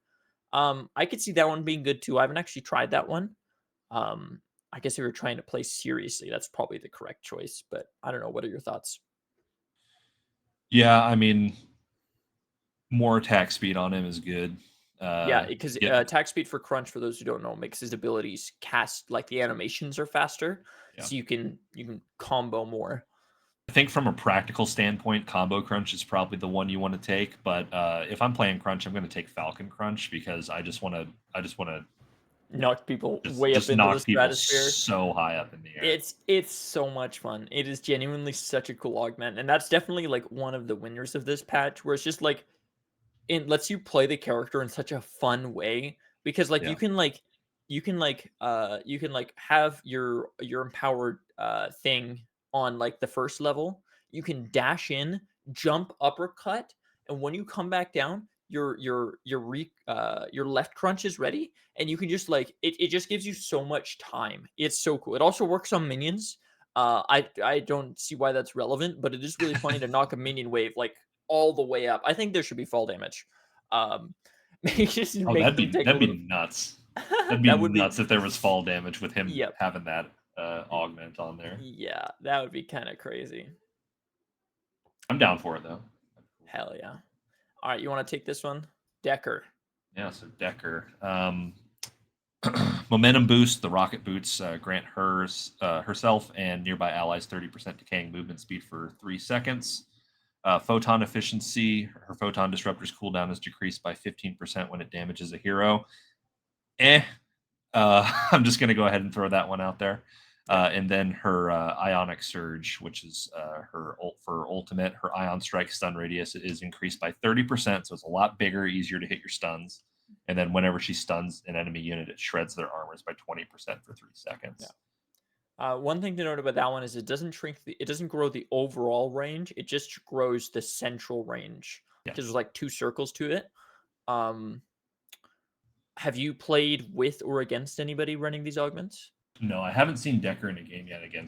I could see that one being good too. I haven't actually tried that one. Um, I guess if you're trying to play seriously, that's probably the correct choice. But I don't know. What are your thoughts? Yeah, I mean, more attack speed on him is good. Yeah, because Get attack speed for crunch, for those who don't know, makes his abilities cast like the animations are faster, yeah. so you can combo more. I think from a practical standpoint, combo crunch is probably the one you want to take. But if I'm playing crunch, I'm going to take Falcon Crunch because I just want to Knock people just way up just into the knock people stratosphere. so high up in the air. It's so much fun. It is genuinely such a cool augment, and that's definitely like one of the winners of this patch, where it's just like it lets you play the character in such a fun way because like Yeah, you can like have your empowered thing on like the first level. You can dash in, jump, uppercut, and when you come back down, your left crunch is ready, and you can just like it just gives you so much time. It's so cool. It also works on minions. I don't see why that's relevant, but it is really funny to knock a minion wave like all the way up. I think there should be fall damage. Um, just oh, make them take a that'd little. be nuts. That'd be That would be. nuts if there was fall damage with him Yep. having that augment on there. Yeah, that would be kind of crazy. I'm down for it though. Hell yeah. All right, you want to take this one, Decker? Yeah, so Decker. Momentum boost. The rocket boots grant herself and nearby allies 30% decaying movement speed for 3 seconds. Photon efficiency. Her photon disruptor's cooldown is decreased by 15% when it damages a hero. I'm just going to go ahead and throw that one out there. And then her ionic surge, which is her for ultimate. Her ion strike stun radius is increased by 30%, so it's a lot bigger, easier to hit your stuns. And then whenever she stuns an enemy unit, it shreds their armors by 20% for 3 seconds. One thing to note about that one is it doesn't shrink it doesn't grow the overall range. It just grows the central range because there's like two circles to it. Um, have you played with or against anybody running these augments? No, I haven't seen Decker in a game yet. Again,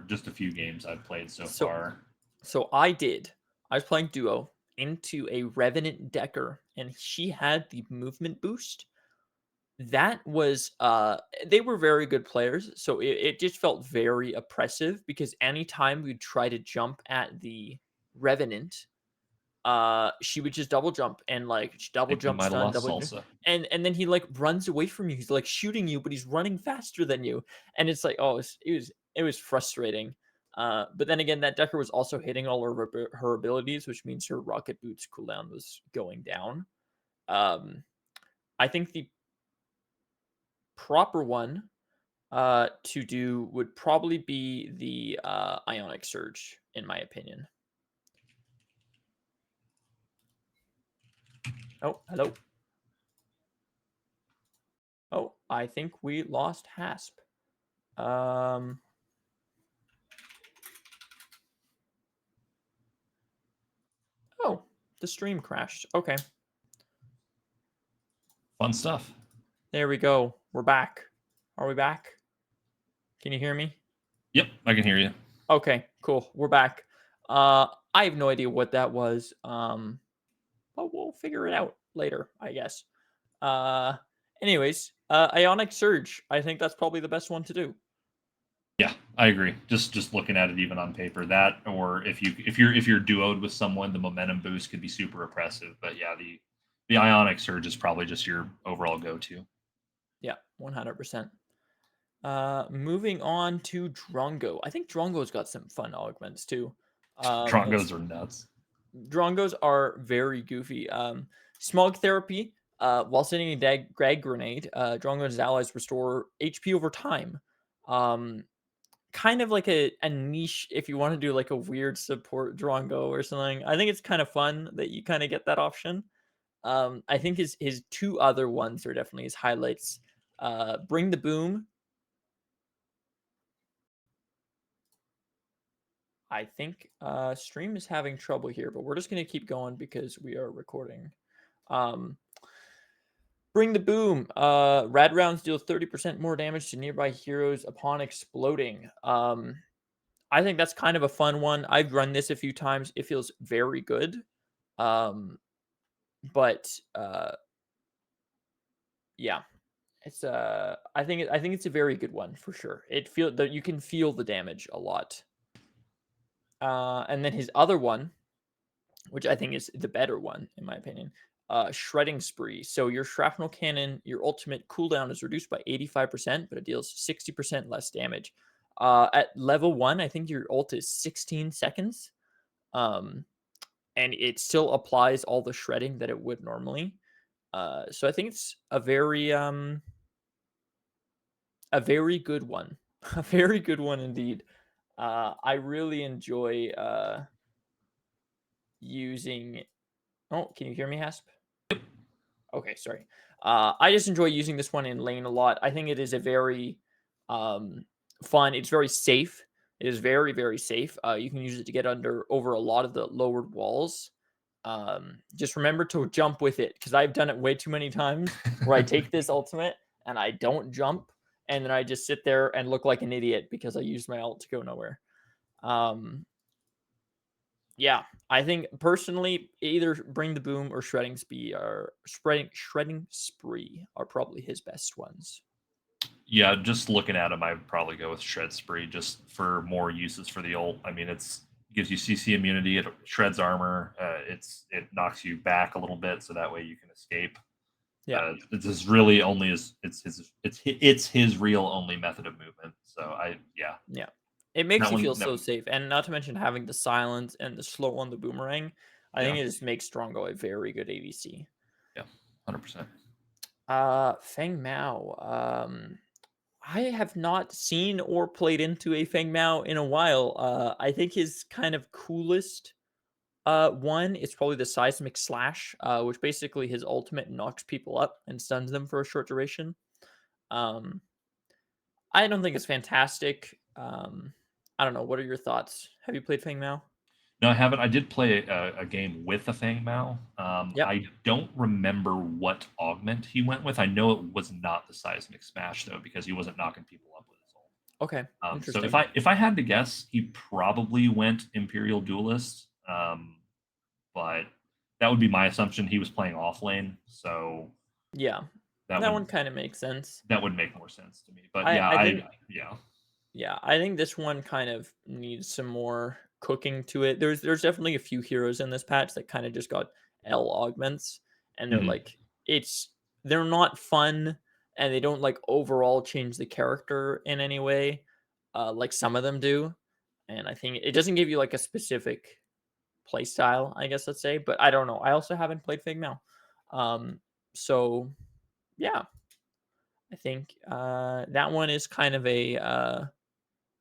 just a few games I've played so So far. So I did. I was playing duo into a Revenant Decker, and she had the movement boost. That was they were very good players, so it just felt very oppressive because anytime we'd try to jump at the Revenant, she would just double jump and like I double think we jump might have stun, lost double Salsa. and then he like runs away from you. He's like shooting you, but he's running faster than you. And it's like, oh, it was frustrating. But then again, that Decker was also hitting all her abilities, which means her rocket boots cooldown was going down. Um, I think the proper one to do would probably be the ionic surge, in my opinion. Oh, hello. Oh, I think we lost Hasp. Um, oh, the stream crashed. Okay, Fun stuff. there we go. We're back. Are we back? Can you hear me? Yep, I can hear you. Okay, cool. We're back. I have no idea what that was. But we'll figure it out later, I guess. Uh, anyways, Ionic Surge. I think that's probably the best one to do. Yeah, I agree. Just looking at it even on paper, that or if you're duoed with someone, the momentum boost could be super oppressive. But yeah, the The Ionic Surge is probably just your overall go-to. Yeah, 100%. Moving on to Drongo. I think Drongo's got some fun augments too. Drongos are nuts. Drongos are very goofy. Smog therapy. While sending a grag grenade, Drongo and his allies restore HP over time. Kind of like a niche if you want to do like a weird support Drongo or something. I think it's kind of fun that you kind of get that option. I think his two other ones are definitely his highlights. Bring the boom. I think stream is having trouble here, but we're just gonna keep going because we are recording. Um, Bring the boom. Rad rounds deal 30% more damage to nearby heroes upon exploding. I think that's kind of a fun one. I've run this a few times. It feels very good. But yeah, it's I think it's a very good one for sure. It feel that you can feel the damage a lot. And then his other one, which I think is the better one in my opinion, shredding spree. So your shrapnel cannon, your ultimate cooldown is reduced by 85%, but it deals 60% less damage. At level 1, I think your ult is 16 seconds. And it still applies all the shredding that it would normally. So I think it's a very good one. A very good one indeed. I really enjoy using. Oh, can you hear me, Hasp? Okay, sorry. I just enjoy using this one in lane a lot. I think it is a very fun. It's very safe. It is very, very safe. You can use it to get over a lot of the lowered walls. Just remember to jump with it because I've done it way too many times where I take this ultimate and I don't jump and then I just sit there and look like an idiot because I used my ult to go nowhere. Yeah, I think personally, either Bring the Boom or Shredding Spree are probably his best ones. Yeah, just looking at him, I'd probably go with Shred Spree just for more uses for the ult. I mean, it's gives you CC immunity, it shreds armor, it knocks you back a little bit, so that way you can escape. Yeah, This is really only it's his real only method of movement. So yeah, it makes that you one feel so safe, and not to mention having the silence and the slow on the boomerang. I think it just makes Strongo a very good ADC. Yeah, 100%. Feng Mao. I have not seen or played into a Feng Mao in a while. I think his kind of coolest one is probably the seismic slash, which basically his ultimate knocks people up and stuns them for a short duration. Um, I don't think it's fantastic. I don't know. What are your thoughts? Have you played Feng Mao? No, I haven't. I did play a game with a Fang Mao. Yep. I don't remember what augment he went with. I know it was not the seismic smash though, because he wasn't knocking people up with his ult. Okay. So Interesting. if I had to guess, he probably went Imperial Duelist. But that would be my assumption. He was playing off lane, so Yeah, that that would one kind of makes sense. make more sense to me. But I yeah, I think yeah. Yeah, I think this one kind of needs some more cooking to it. There's definitely a few heroes in this patch that kind of just got L augments, and they're Mhm. like they're not fun, and they don't like overall change the character in any way, like some of them do. And I think it doesn't give you like a specific play style, I guess let's say. But I don't know. I also haven't played Fig now, so yeah, I think that one is kind of a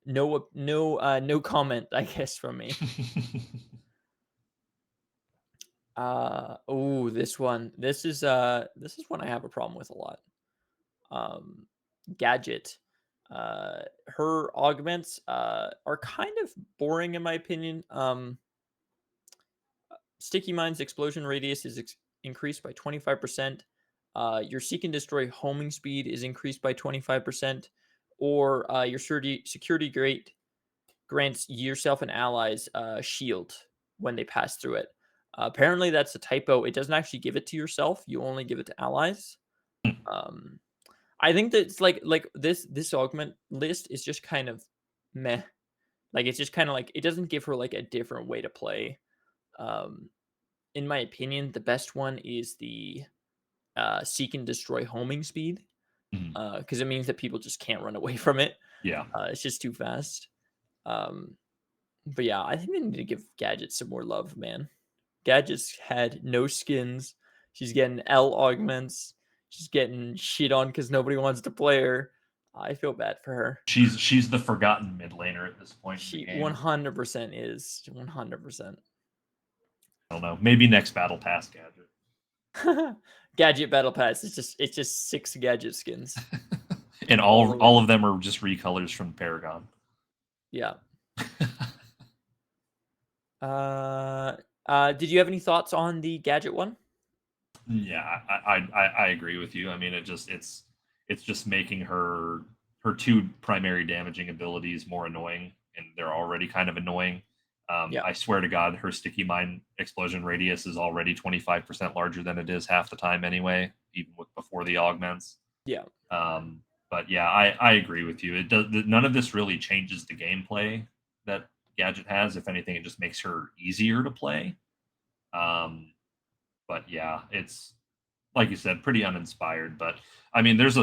no comment, I guess, from me. Oh, this one. This is one I have a problem with a lot. Um Gadget. Her augments are kind of boring in my opinion. Sticky Mine's explosion radius is increased by 25%. Your seek and destroy homing speed is increased by 25%, or your security grants yourself and allies shield when they pass through it. Apparently, that's a typo. It doesn't actually give it to yourself. You only give it to allies. Um, I think that it's like this augment list is just kind of meh. Like it's just kind of like it doesn't give her like a different way to play. Um, in my opinion, the best one is the seek and destroy homing speed, Mhm. because it means that people just can't run away from it. Yeah. It's just too fast. Um, but yeah, I think they need to give Gadget some more love, man. Gadget's had no skins. She's getting L augments. She's getting shit on because nobody wants to play her. I feel bad for her. She's the forgotten mid laner at this point in the She game. 100% is 100%. I don't know. Maybe next battle pass gadget. Gadget battle pass. It's just 6 gadget skins And all all over. of them are just recolors from Paragon. Yeah. Did you have any thoughts on the gadget one? Yeah, I agree with you. I mean, it's just making her two primary damaging abilities more annoying, and they're already kind of annoying. Yeah. I swear to God, her sticky mine explosion radius is already 25% larger than it is half the time anyway, even with before the augments. Yeah. But yeah, I agree with you. It does none of this really changes the gameplay that Gadget has. If anything, it just makes her easier to play. Um, but yeah, it's like you said, pretty uninspired. But I mean, there's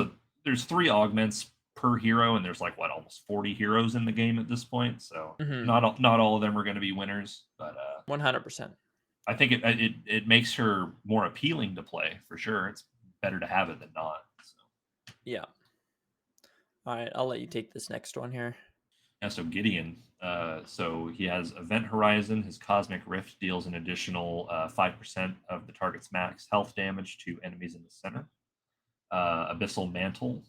3 augments per hero, and there's like what almost 40 heroes in the game at this point. So Mm-hmm. not all of them are going to be winners, but 100%. I think it makes her more appealing to play for sure. It's better to have it than not. So. Yeah. All right. I'll let you take this next one here. Yeah, so Gideon. So he has Event Horizon. His Cosmic Rift deals an additional 5% of the target's max health damage to enemies in the center. Abyssal Mantle.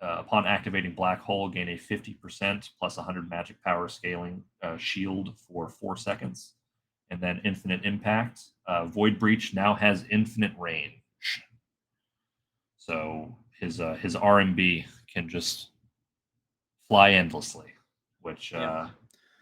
Upon activating Black Hole, gain a 50% plus 100 magic power scaling shield for 4 seconds. And then Infinite Impact. Void Breach now has infinite range. So his RMB can just fly endlessly, which Yeah.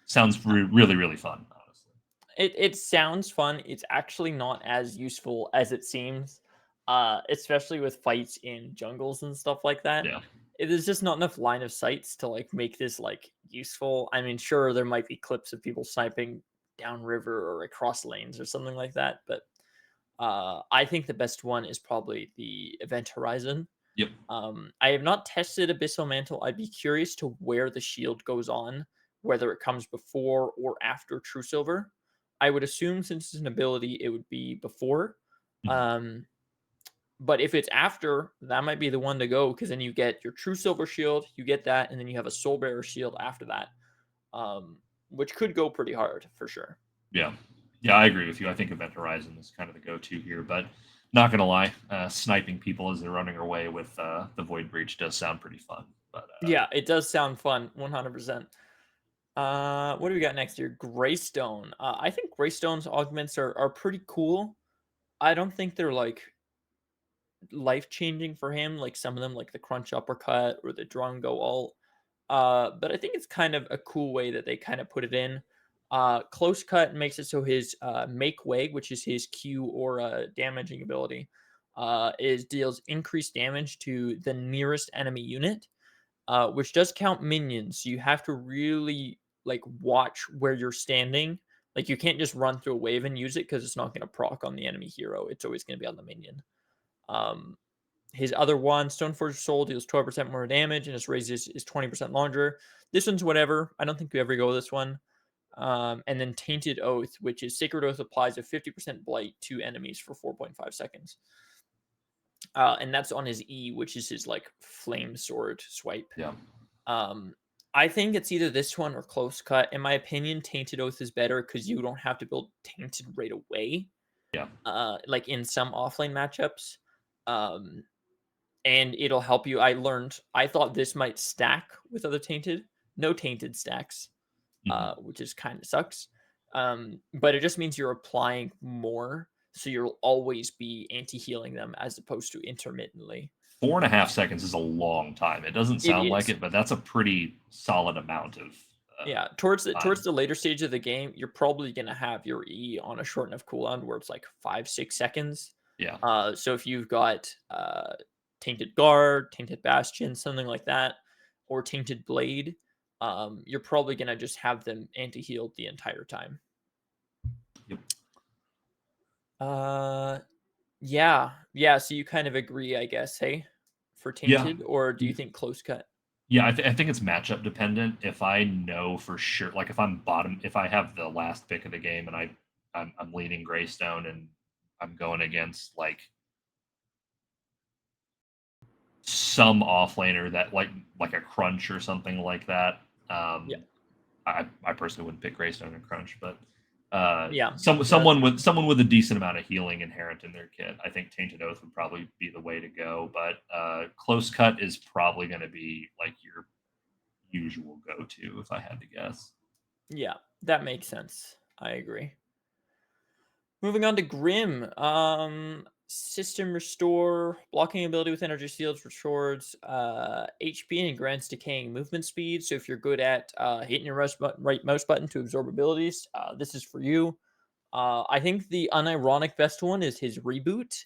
sounds really, really fun, honestly. It sounds fun. It's actually not as useful as it seems, especially with fights in jungles and stuff like that. Yeah. There's just not enough line of sights to like make this like useful. I mean, sure, there might be clips of people sniping downriver or across lanes or something like that, but I think the best one is probably the Event Horizon. Yep. I have not tested Abyssal Mantle. I'd be curious to where the shield goes on, whether it comes before or after True Silver. I would assume since it's an ability, it would be before. Mhm. Um, but if it's after, that might be the one to go because then you get your True Silver shield, you get that, and then you have a Soul Bearer shield after that, which could go pretty hard for sure. Yeah. Yeah, I agree with you. I think Event Horizon is kind of the go-to here, but not gonna lie, sniping people as they're running away with the Void Breach does sound pretty fun. But Yeah, it does sound fun, 100%. What do we got next here? Greystone. I think Greystone's augments are pretty cool. I don't think they're like life changing for him, like some of them, like the crunch uppercut or the Drongo ult. But I think it's kind of a cool way that they kind of put it in. Close cut makes it so his make way, which is his Q or damaging ability, is deals increased damage to the nearest enemy unit, which does count minions. So you have to really like watch where you're standing. Like you can't just run through a wave and use it because it's not going to proc on the enemy hero. It's always going to be on the minion. Um, his other one, Stoneforge Soul, deals 12% more damage and his raise is 20% longer. This one's whatever. I don't think we ever go this one. And then Tainted Oath, which is Sacred Oath applies a 50% blight to enemies for 4.5 seconds. And that's on his E, which is his like flame sword swipe. yeah. Um, I think it's either this one or Close Cut. In my opinion, Tainted Oath is better because you don't have to build Tainted right away. Yeah. Like in some offlane matchups. Um, and it'll help you. I thought this might stack with other Tainted. No Tainted stacks, Mhm. which is kind of sucks. But it just means you're applying more, so you'll always be anti-healing them as opposed to intermittently. 4.5 seconds is a long time. It doesn't It sound like is. it, but that's a pretty solid amount of Yeah, towards time. the later stage of the game, you're probably gonna have your E on a short enough cooldown where it's like 5-6 seconds. Yeah. So if you've got Tainted Guard, Tainted Bastion, something like that, or Tainted Blade, you're probably gonna just have them anti-healed the entire time. Yep. Uh, yeah, yeah. So you kind of agree, I guess, hey, for Yeah. tainted, or do you think close cut? Yeah, I think it's matchup dependent. If I know for sure, like if I'm bottom, if I have the last pick of the game and I'm leaning Greystone and I'm going against like some offlaner that like a crunch or something like that. Yeah, I personally wouldn't pick Greystone and crunch, but yeah, yeah. someone with a decent amount of healing inherent in their kit, I think Tainted Oath would probably be the way to go. But close cut is probably going to be like your usual go to if I had to guess. Yeah, that makes sense. I agree. Moving on to Grim. System restore, blocking ability with energy shields restores HP and grants decaying movement speed. So if you're good at hitting your right mouse button to absorb abilities, this is for you. I think the unironic best one is his reboot,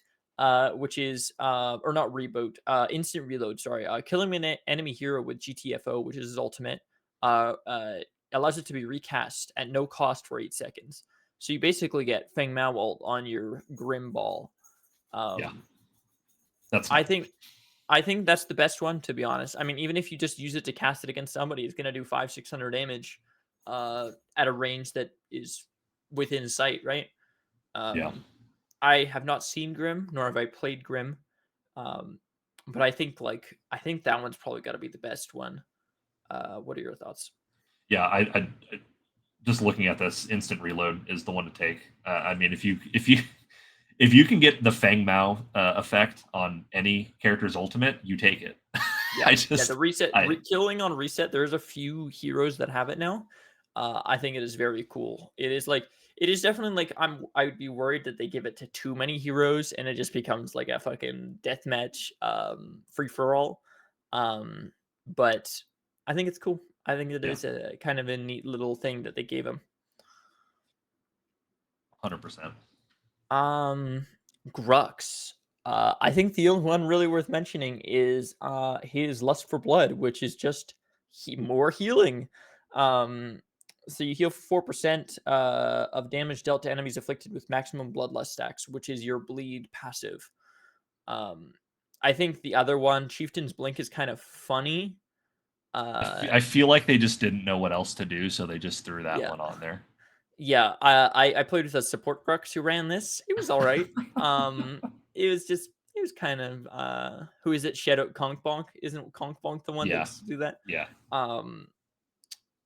which is or not reboot, instant reload. Sorry, killing an enemy hero with GTFO, which is his ultimate, uh, uh, allows it to be recast at no cost for 8 seconds. So you basically get Feng Mao ult on your Grim Ball. Yeah, Um, that's I nice. think I think that's the best one, to be honest. I mean, even if you just use it to cast it against somebody, it's gonna do 500-600 damage at a range that is within sight, right? Yeah, Um, I have not seen Grim, nor have I played Grim. Um, but I think that one's probably got to be the best one. What are your thoughts? yeah. Just looking at this, instant reload is the one to take. I mean, if you can get the Fang Mao effect on any character's ultimate, you take it. Yeah, I yeah. The just reset, I killing on reset. There's a few heroes that have it now. I think it is very cool. It is like it is definitely like I would be worried that they give it to too many heroes and it just becomes like a fucking deathmatch free for all. But I think it's cool. I think it yeah, is a kind of a neat little thing that they gave him. 100%. Um, Grux. I think the only one really worth mentioning is his Lust for Blood, which is just more healing. Um, so you heal 4% of damage dealt to enemies afflicted with maximum bloodlust stacks, which is your bleed passive. Um, I think the other one, Chieftain's Blink, is kind of funny. Uh, I feel like they just didn't know what else to do, so they just threw that yeah, one on there. Yeah, I played with a support Grux who ran this. It was all right. It was just it was kind of who is it? Shadow Conk Bonk? Isn't Conk Bonk the one that Yeah, used to do that? yeah, Um,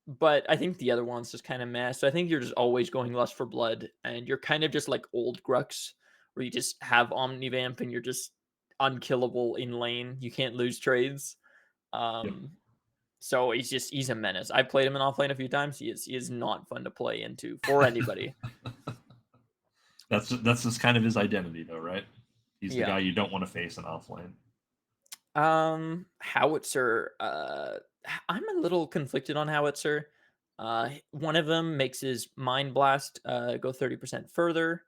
but I think the other one's just kind of meh. So I think you're just always going Lust for Blood, and you're kind of just like old Grux, where you just have Omnivamp and you're just unkillable in lane. You can't lose trades. yep. Um, so he's a menace. I played him in offlane a few times. He is not fun to play into for anybody. That's just kind of his identity, though, right? He's the Yeah. guy you don't want to face in offlane. Howitzer. I'm a little conflicted on Howitzer. One of them makes his Mind Blast go 30% further.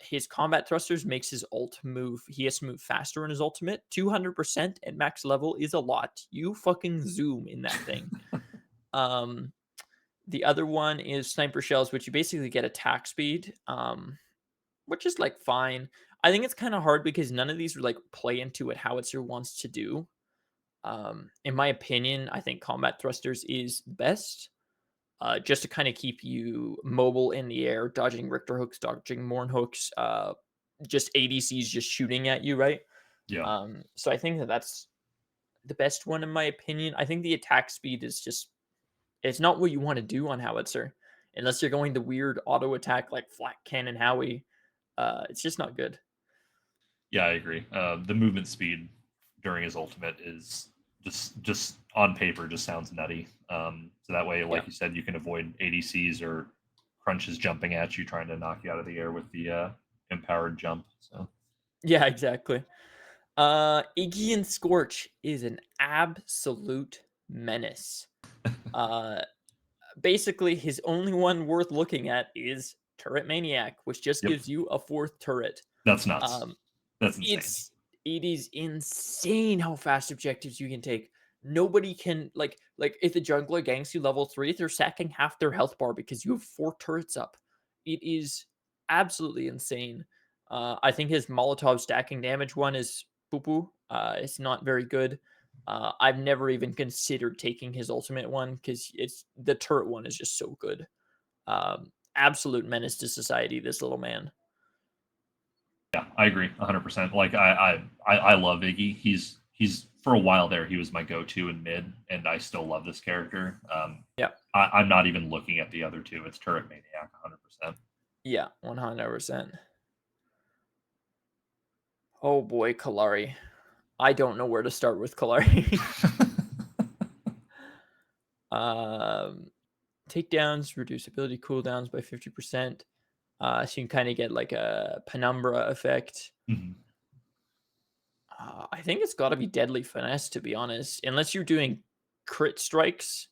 His combat thrusters makes his ult move. He has to move faster in his ultimate. 200% at max level is a lot. You fucking zoom in that thing. Um, the other one is Sniper Shells, which you basically get attack speed. Which is like fine. I think it's kind of hard because none of these like play into what Howitzer wants to do. In my opinion, I think combat thrusters is best, just to kind of keep you mobile in the air, dodging Richter hooks, dodging Morn hooks, just ADCs just shooting at you, right? Yeah, So I think that that's the best one in my opinion. I think the attack speed is just it's not what you want to do on Howitzer, unless you're going the weird auto attack like Flat Cannon Howie. It's just not good. yeah, I agree. The movement speed during his ultimate is just on paper just sounds nutty. So that way, Yeah. like you said, you can avoid ADCs or crunches jumping at you, trying to knock you out of the air with the empowered jump. So Yeah, exactly. Iggy Scorch is an absolute menace. Uh, Basically, his only one worth looking at is Turret Maniac, which just yep, gives you a fourth turret. that's nuts. Um, That's insane. it's it is insane how fast objectives you can take. Nobody can like if the jungler ganks you level 3, they're sacking half their health bar because you have 4 turrets up. It is absolutely insane. I think his Molotov stacking damage one is poo poo. It's not very good. I've never even considered taking his ultimate one because it's the turret one is just so good. Absolute menace to society. This little man. Yeah, I agree 100%. Like I love Iggy. He's for a while there he was my go-to in mid, and I still love this character. Yeah, I'm not even looking at the other two. It's Turret Maniac 100%. yeah, 100%. Oh boy, Kalari. I don't know where to start with Kalari. um, Takedowns reduce ability cooldowns by 50%. So you can kind of get like a penumbra effect. Mhm. I think it's got to be deadly finesse, to be honest, unless you're doing crit strikes,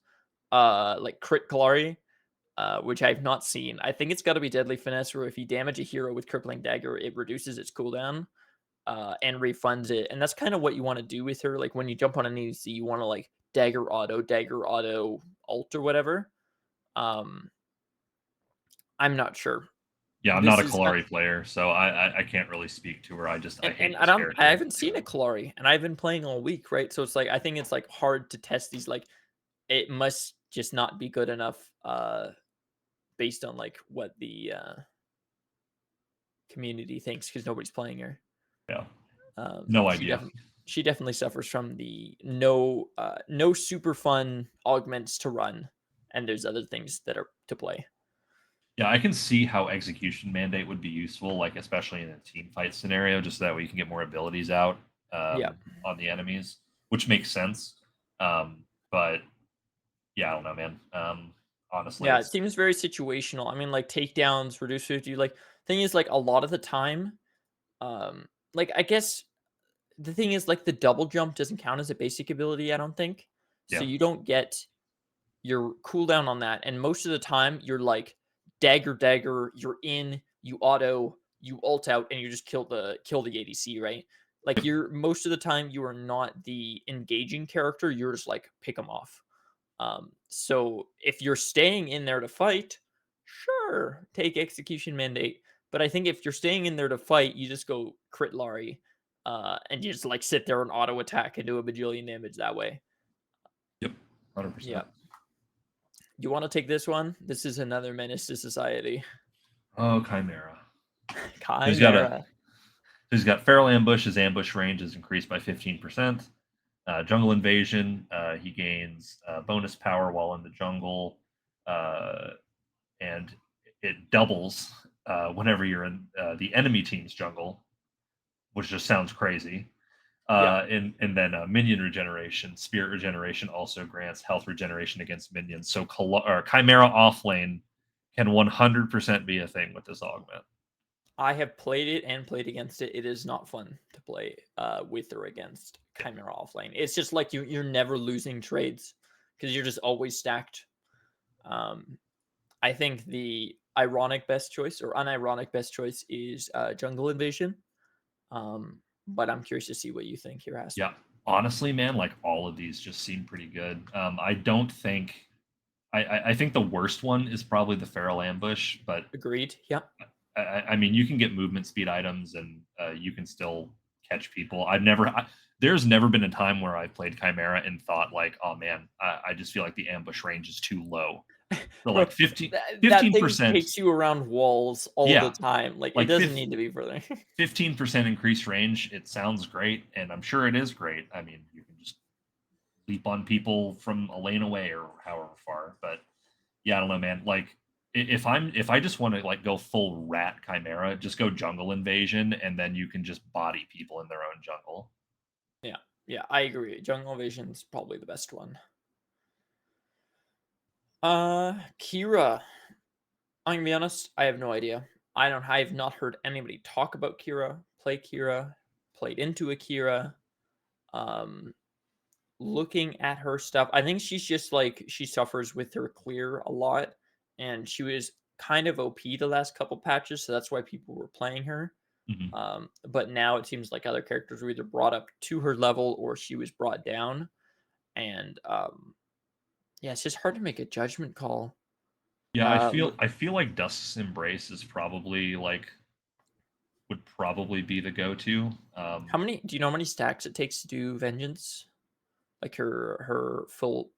like crit Kalari, which I've not seen. I think it's got to be deadly finesse, where if you damage a hero with crippling dagger, it reduces its cooldown and refunds it. And that's kind of what you want to do with her. Like when you jump on an EC, you want to like dagger auto, alt or whatever. Um, I'm not sure. Yeah, I'm not This a is Kalari player, so I can't really speak to her. I and hate I this don't I character way haven't too seen a much. Kalari, and I've been playing all week, right? So it's like I think it's like hard to test these. Like it must just not be good enough, based on like what the community thinks because nobody's playing her. Yeah, Um, no she idea. definitely she definitely suffers from the no super fun augments to run, and there's other things that are to play. Yeah, I can see how execution mandate would be useful, like especially in a team fight scenario, just so that way you can get more abilities out Yeah, on the enemies, which makes sense. But yeah, I don't know, man. Honestly, yeah, it it's seems very situational. I mean, like takedowns, reduce 50. Like thing is, like a lot of the time, like I guess the thing is like the double jump doesn't count as a basic ability. I don't think so. yeah, You don't get your cooldown on that, and most of the time you're like dagger, you're in, you auto, you ult out, and you just kill the ADC, right? Like yep, you're most of the time you are not the engaging character, you're just like pick them off. So if you're staying in there to fight, sure, take execution mandate. But I think if you're staying in there to fight, you just go crit Lari, and you just like sit there and auto attack and do a bajillion damage that way. yep, Yeah. 100%. You want to take this one? This is another menace to society. Oh, Chimera. He's got a Chimera. he's got Feral Ambush. His ambush range is increased by 15%. Jungle Invasion. He gains bonus power while in the jungle, uh, and it doubles whenever you're in the enemy team's jungle, which just sounds crazy. Yeah. And then minion regeneration, spirit regeneration also grants health regeneration against minions. So Chimera offlane can 100% be a thing with this augment. I have played it and played against it. It is not fun to play with or against Yeah, Chimera offlane. It's just like you're never losing trades because you're just always stacked. Um, I think the ironic best choice or unironic best choice is Jungle Invasion. But I'm curious to see what you think here, Hasp. yeah. Honestly, man, like all of these just seem pretty good. I don't think I think the worst one is probably the feral ambush, but Agreed. Yeah. I mean, you can get movement speed items and you can still catch people. There's never been a time where I've played Chimera and thought like, oh man, I just feel like the ambush range is too low. So Bro, like 15, that thing 15%, takes you around walls all the yeah, time. Like it like doesn't need to be further. 15% increased range. It sounds great, and I'm sure it is great. I mean, you can just leap on people from a lane away or however far. But yeah, I don't know, man. Like if I just want to like go full rat chimera, just go jungle invasion, and then you can just body people in their own jungle. Yeah. Yeah, I agree. Jungle Invasion's probably the best one. Kira. I'm gonna be honest, I have no idea. I have not heard anybody talk about Kira, play Kira, played into a Kira. Um, Looking at her stuff, I think she's just like she suffers with her clear a lot, and she was kind of OP the last couple patches, so that's why people were playing her. Mhm. But now it seems like other characters were either brought up to her level or she was brought down, and yeah, it's just hard to make a judgment call. Yeah, I feel like Dusk's Embrace is probably like would probably be the go-to. How many? Do you know how many stacks it takes to do Vengeance? Like her full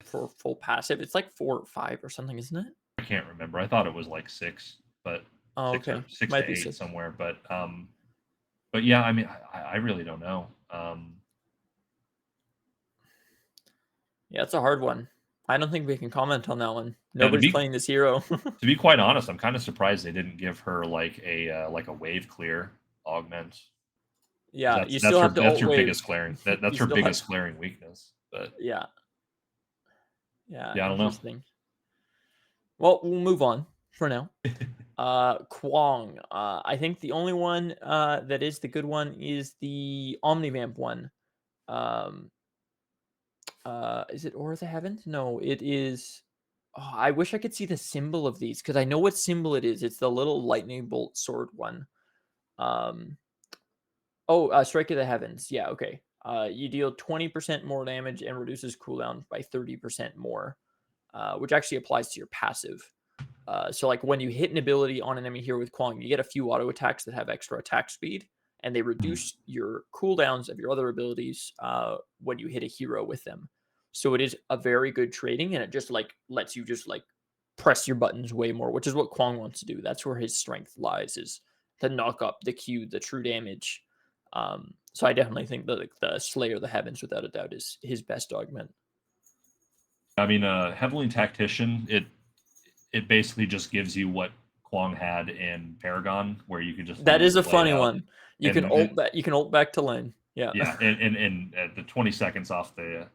passive. It's like 4 or 5 or something, isn't it? I can't remember. I thought it was like 6, but Oh, six okay. or six Might to be eight 6. somewhere. But yeah, I mean, I really don't know. Yeah, it's a hard one. I don't think we can comment on that one. Yeah, to Nobody's be playing this hero. to be quite honest, I'm kind of surprised they didn't give her like a wave clear augment. 'Cause Yeah, you that's still her have to ult wave. biggest glaring that's You her still have. biggest glaring weakness. But Yeah, yeah, yeah, I don't know. interesting. Well, we'll move on for now. Kwong. I think the only one that is the good one is the Omnivamp one. Um, is it Aura of the Heavens? No, it is. Oh, I wish I could see the symbol of these because I know what symbol it is. It's the little lightning bolt sword one. Um, Strike of the Heavens. Yeah, okay. You deal 20% more damage and reduces cooldown by 30% more, which actually applies to your passive. So like when you hit an ability on an enemy hero with Kwang, you get a few auto attacks that have extra attack speed, and they Mm. reduce your cooldowns of your other abilities when you hit a hero with them. So it is a very good trading, and it just like lets you just like press your buttons way more, which is what Kwang wants to do. That's where his strength lies, is to knock up the Q, the true damage. So I definitely think that like, the Slayer of the Heavens, without a doubt, is his best augment. I mean, Heavenly Tactician, it basically just gives you what Kwong had in Paragon, where you can just That leave is the a play funny out, one. You can and ult back. You can ult back to lane. Yeah. yeah, and the 20 seconds off the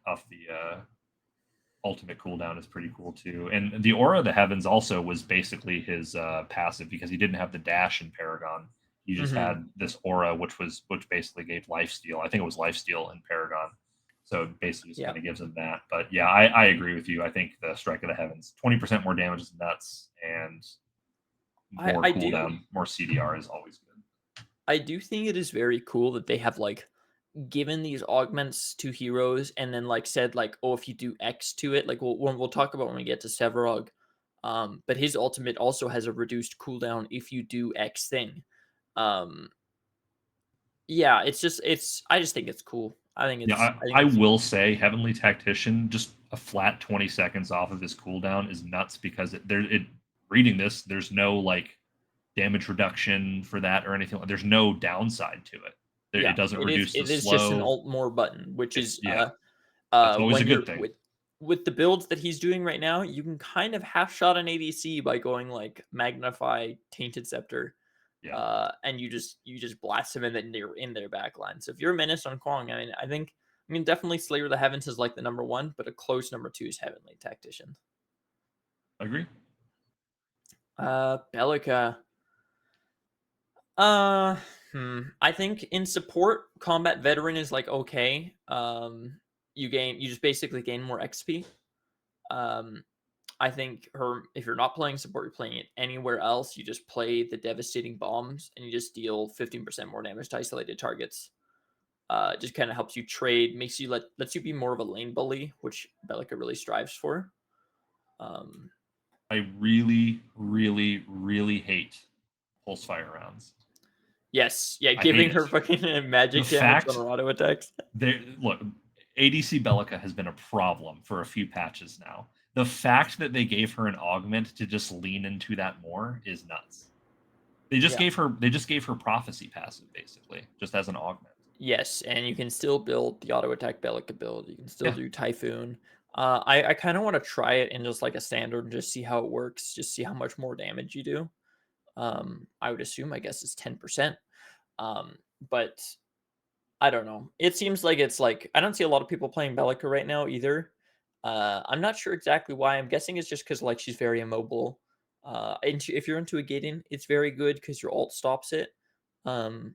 ultimate cooldown is pretty cool too. And the Aura of the Heavens also was basically his passive because he didn't have the dash in Paragon. He just hmm had this aura, which basically gave lifesteal. I think it was lifesteal in Paragon. So it basically just Yeah. kind of gives him that. But yeah, I agree with you. I think the Strike of the Heavens, 20% more damage is nuts, and I more I do cooldown, more CDR is always good. I do think it is very cool that they have like given these augments to heroes and then like said like, oh, if you do X to it, like we'll talk about when we get to Sevarog. But his ultimate also has a reduced cooldown if you do X thing. Um, yeah, I just think it's cool. Yeah, I think I it's will say Heavenly Tactician, just a flat 20 seconds off of his cooldown is nuts because reading this, there's no like damage reduction for that or anything. There's no downside to it. It yeah, doesn't reduce the it is just an slow. alt more button, which It's is yeah, that's always a when good you're thing. with the builds that he's doing right now, you can kind of half shot an ADC by going like Magnify Tainted Scepter, Yeah, and you just blast him in their back line. So if you're a menace on Kwong, I mean definitely Slayer of the Heavens is like the number one, but a close number two is Heavenly Tactician. I agree. Bellica. Uh, I think in support, combat veteran is like okay. You just basically gain more XP. Um, I think if you're not playing support, you're playing it anywhere else. You just play the devastating bombs and you just deal 15% more damage to isolated targets. Just kind of helps you trade, lets you be more of a lane bully, which Bellica really strives for. Um, I really, really, really hate pulse fire rounds. yes, yeah, I hate giving it. her fucking The magic damage on fact her auto attacks. there, look, ADC Bellica has been a problem for a few patches now. The fact that they gave her an augment to just lean into that more is nuts. Yeah. They just gave her prophecy passive basically, just as an augment. Yes, and you can still build the auto attack Bellica build. You can still Yeah, do Typhoon. I kind of want to try it in just like a standard and just see how it works, just see how much more damage you do. I would assume, I guess, it's 10%. But I don't know. It seems like it's like I don't see a lot of people playing Bellica right now either. I'm not sure exactly why. I'm guessing it's just because like she's very immobile. If you're into a Gaiden, it's very good because your ult stops it. Um,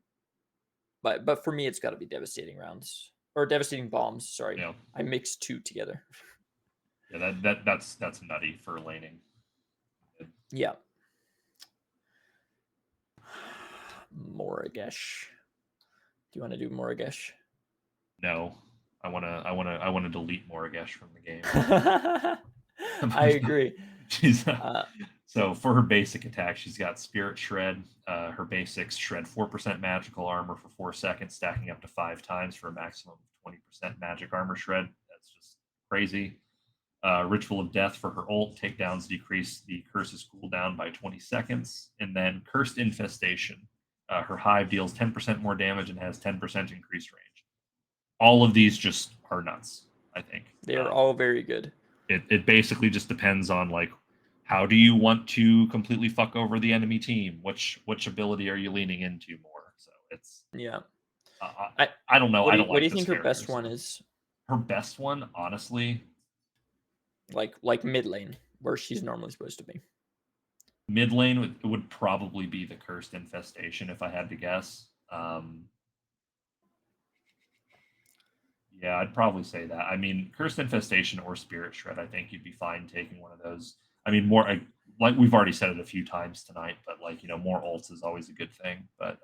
but for me, it's got to be devastating rounds or devastating bombs. Sorry, yeah, I mixed two together. yeah. That's nutty for laning. Yeah, Moragesh. Do you want to do Moragesh? No, I wanna delete Moragesh from the game. I agree. She's Uh, So for her basic attack, she's got Spirit Shred. Her basics shred 4% magical armor for 4 seconds, stacking up to 5 times for a maximum of 20% magic armor shred. That's just crazy. Ritual of Death for her ult. Takedowns decrease the curse's cooldown by 20 seconds. And then Cursed Infestation. Her hive deals 10% more damage and has 10% increased range. All of these just are nuts, I think. They're all very good. It basically just depends on like how do you want to completely fuck over the enemy team? Which ability are you leaning into more? So it's Yeah. I don't know. I don't What do like you this think her character. best one is? Her best one, honestly, Like mid lane, where she's normally supposed to be. mid lane would probably be the Cursed Infestation if I had to guess. Yeah, I'd probably say that. I mean, Cursed Infestation or Spirit Shred, I think you'd be fine taking one of those. I mean, more like we've already said it a few times tonight, but like more ults is always a good thing. But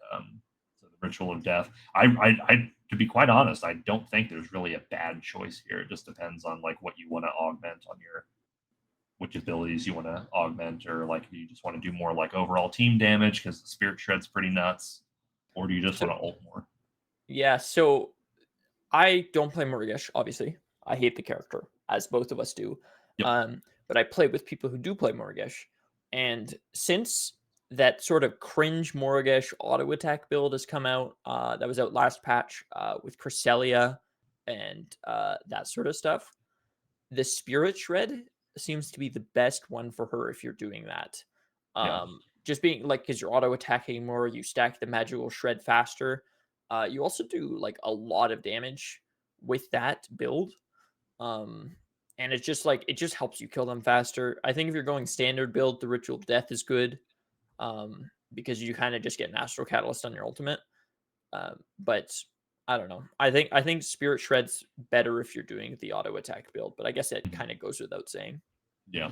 so the Ritual of Death, I to be quite honest, I don't think there's really a bad choice here. It just depends on like what you want to augment on your which abilities you want to augment, or like you just want to do more like overall team damage because the Spirit Shred's pretty nuts, or do you just want to ult more? Yeah, so I don't play Morigesh, obviously. I hate the character, as both of us do. Yep. But I play with people who do play Morigesh. And since that sort of cringe Morigesh auto attack build has come out, that was out last patch with Cresselia and that sort of stuff, the Spirit Shred seems to be the best one for her if you're doing that. Yeah. Just being like, because you're auto attacking more, you stack the magical shred faster. You also do like a lot of damage with that build. And it's just like, it just helps you kill them faster. I think if you're going standard build, the Ritual of Death is good because you kind of just get an Astral Catalyst on your ultimate. But I don't know. I think Spirit Shred's better if you're doing the auto attack build, but I guess it kind of goes without saying. Yeah.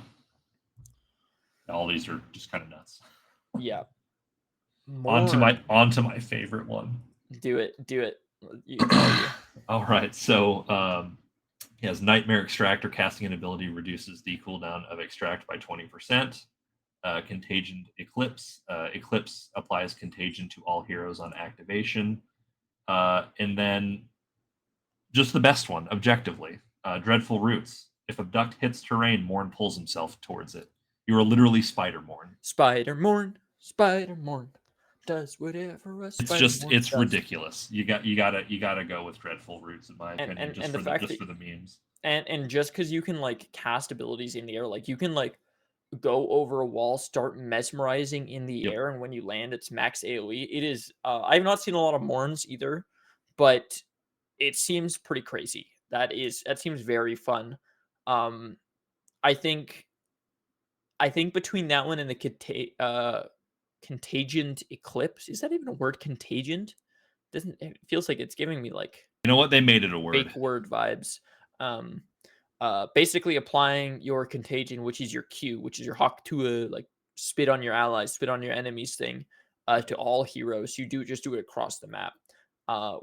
All these are just kind of nuts. Yeah. Onto More. my favorite one. Do it. All right. So he has Nightmare Extractor. Casting an ability reduces the cooldown of Extract by 20%. Contagion Eclipse. Eclipse applies contagion to all heroes on activation. And then just the best one, objectively. Dreadful Roots. If Abduct hits terrain, Morn pulls himself towards it. You are literally Spider Morn. Spider Morn does whatever a Spider Morn It's does. ridiculous. You gotta go with Dreadful Roots in my opinion, And just the for fact just that for the memes. and just because you can like cast abilities in the air, like you can like go over a wall, start mesmerizing in the Yep. air, and when you land, it's max AoE. It is. I've not seen a lot of Morns either, but it seems pretty crazy. That seems very fun. Um, I think between that one and the Contagion Eclipse, is that even a word? Contagion? Doesn't it feels like it's giving me like You know what? They made it a word. fake word vibes. Um, basically applying your contagion, which is your Q, which is your Hawk Tua, like spit on your allies, spit on your enemies thing, to all heroes. You do it across the map,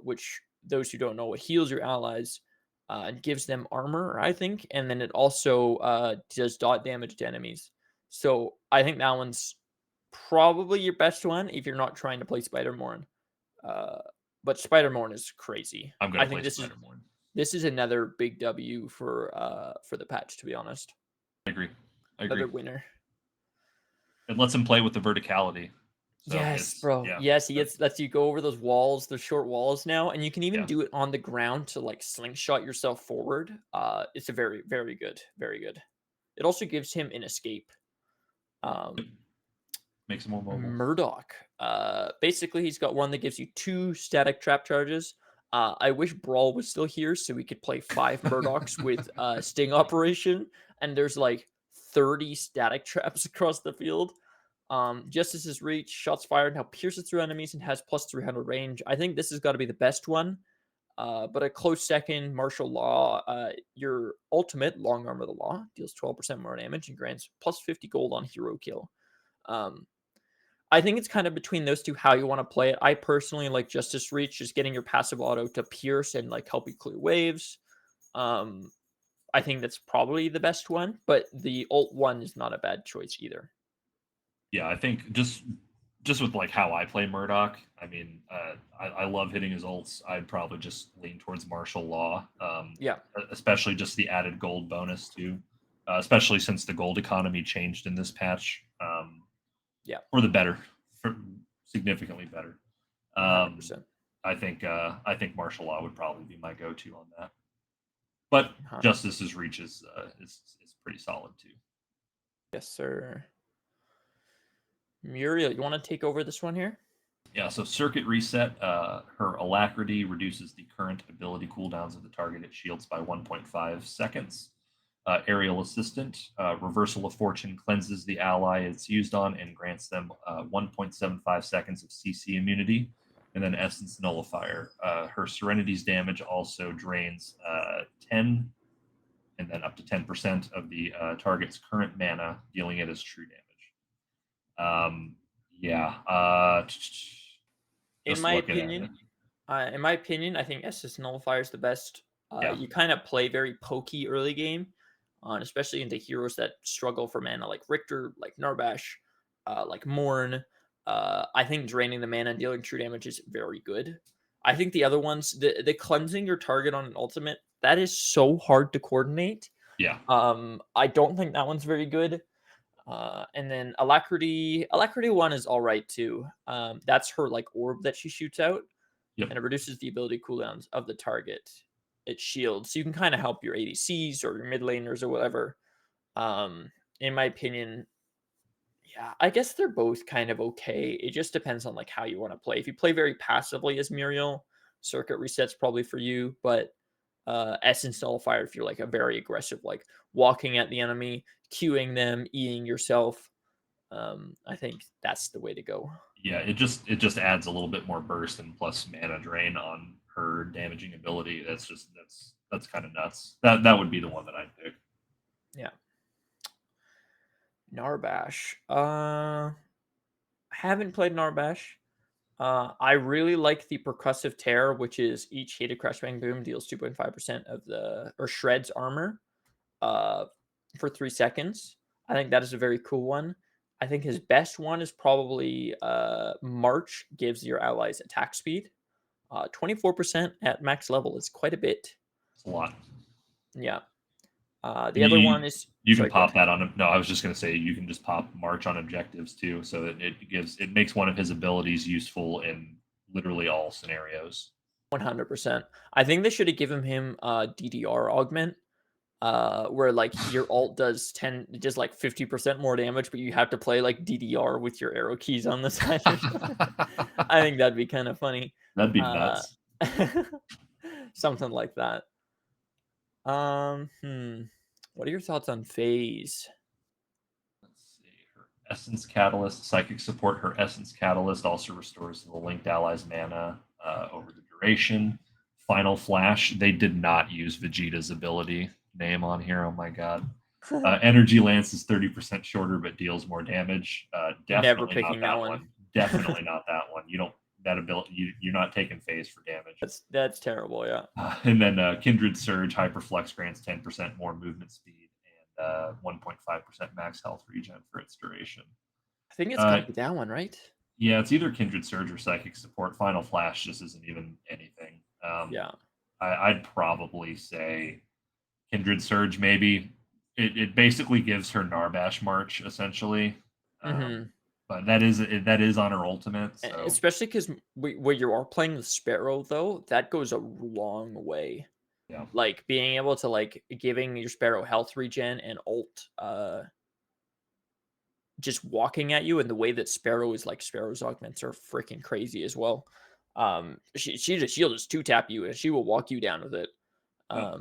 which those who don't know, what heals your allies and gives them armor, I think, and then it also does dot damage to enemies. So I think that one's probably your best one if you're not trying to play Spider Morn. Uh, but Spider Morn is crazy. I'm I gonna think play Spider Morn. this is another big W for the patch, to be honest. I agree. Another winner. It lets him play with the verticality. So Yes, bro. yeah. Yes, he lets you go over those walls, those short walls now, and you can even Yeah. do it on the ground to like slingshot yourself forward. It's a very, very good, very good. It also gives him an escape. Makes him more mobile. Murdoch. Basically, he's got one that gives you 2 static trap charges. I wish Brawl was still here so we could play 5 Murdochs with Sting Operation, and there's like 30 static traps across the field. Justice's Reach, shots fired, now pierces through enemies and has plus 300 range. I think this has got to be the best one. But a close second, Martial Law. Your ultimate, Long Arm of the Law, deals 12% more damage and grants plus 50 gold on hero kill. I think it's kind of between those two how you want to play it. I personally like Justice Reach, just getting your passive auto to pierce and like help you clear waves. I think that's probably the best one, but the ult one is not a bad choice either. Yeah, I think just with like how I play Murdoch, I mean, I love hitting his ults. I'd probably just lean towards martial law, Yeah, especially just the added gold bonus too, especially since the gold economy changed in this patch yeah, for the better, for significantly better. Um, 100%. I think martial law would probably be my go-to on that. But 100%. Justice's reach is pretty solid too. Yes, sir. Muriel, you want to take over this one here? Yeah, so Circuit Reset, her Alacrity reduces the current ability cooldowns of the target it shields by 1.5 seconds. Aerial Assistant, Reversal of Fortune cleanses the ally it's used on and grants them 1.75 seconds of CC immunity. And then Essence Nullifier, her Serenity's damage also drains 10 and then up to 10% of the target's current mana, dealing it as true damage. Yeah, In just my looking at it. opinion, I think SS Nullifier is the best. Yeah. You kind of play very pokey early game, especially into heroes that struggle for mana, like Richter, like Narbash, like Morn. I think draining the mana and dealing true damage is very good. I think the other ones, the cleansing your target on an ultimate, that is so hard to coordinate. Yeah. I don't think that one's very good. And then Alacrity one is all right too. That's her like orb that she shoots out, Yep. and it reduces the ability cooldowns of the target. It shields, so you can kind of help your ADCs or your mid laners or whatever. In my opinion, yeah, I guess they're both kind of okay. It just depends on like how you want to play. If you play very passively as Muriel, Circuit Reset's probably for you, but Essence Nullifier if you're like a very aggressive, like walking at the enemy, queuing them, eating yourself. I think that's the way to go. Yeah, it just adds a little bit more burst and plus mana drain on her damaging ability. That's kind of nuts. That would be the one that I'd pick. Yeah. Narbash. Haven't played Narbash. I really like the percussive tear, which is each hit of crash bang boom deals 2.5% of the or shreds armor uh for 3 seconds. I think that is a very cool one. I think his best one is probably March gives your allies attack speed. 24% at max level is quite a bit. It's a lot. Yeah. The other You one is you can sorry, go pop ahead. that on. No, I was just gonna say you can just pop March on objectives too, so that it makes one of his abilities useful in literally all scenarios. 100%. I think they should have given him DDR augment, where like your alt does like 50% more damage, but you have to play like DDR with your arrow keys on the side or something. I think that'd be kind of funny. That'd be Uh, nuts. something like that. What are your thoughts on phase? Let's see. Her Essence Catalyst, Psychic Support. Her Essence Catalyst also restores the linked ally's mana over the duration. Final Flash. They did not use Vegeta's ability name on here. Oh my god. Energy Lance is 30% shorter but deals more damage. Never Definitely not picking that that one. one. Definitely not that one. You don't that ability. You're not taking phase for damage. That's terrible. Yeah, And then Kindred Surge Hyperflex grants 10% more movement speed and 1.5% max health regen for its duration. I think it's got Uh, to be that one, right? yeah, it's either Kindred Surge or Psychic Support. Final Flash just isn't even anything. Yeah. I'd probably say Kindred Surge, maybe. It basically gives her Narbash March, essentially. Mm-hmm. But that is on her ultimate, so Especially because when you are playing the Sparrow, though, that goes a long way. yeah. Like being able to like giving your Sparrow health regen and ult, just walking at you, and the way that Sparrow is like Sparrow's augments are freaking crazy as well. She'll just two tap you and she will walk you down with it. Yep.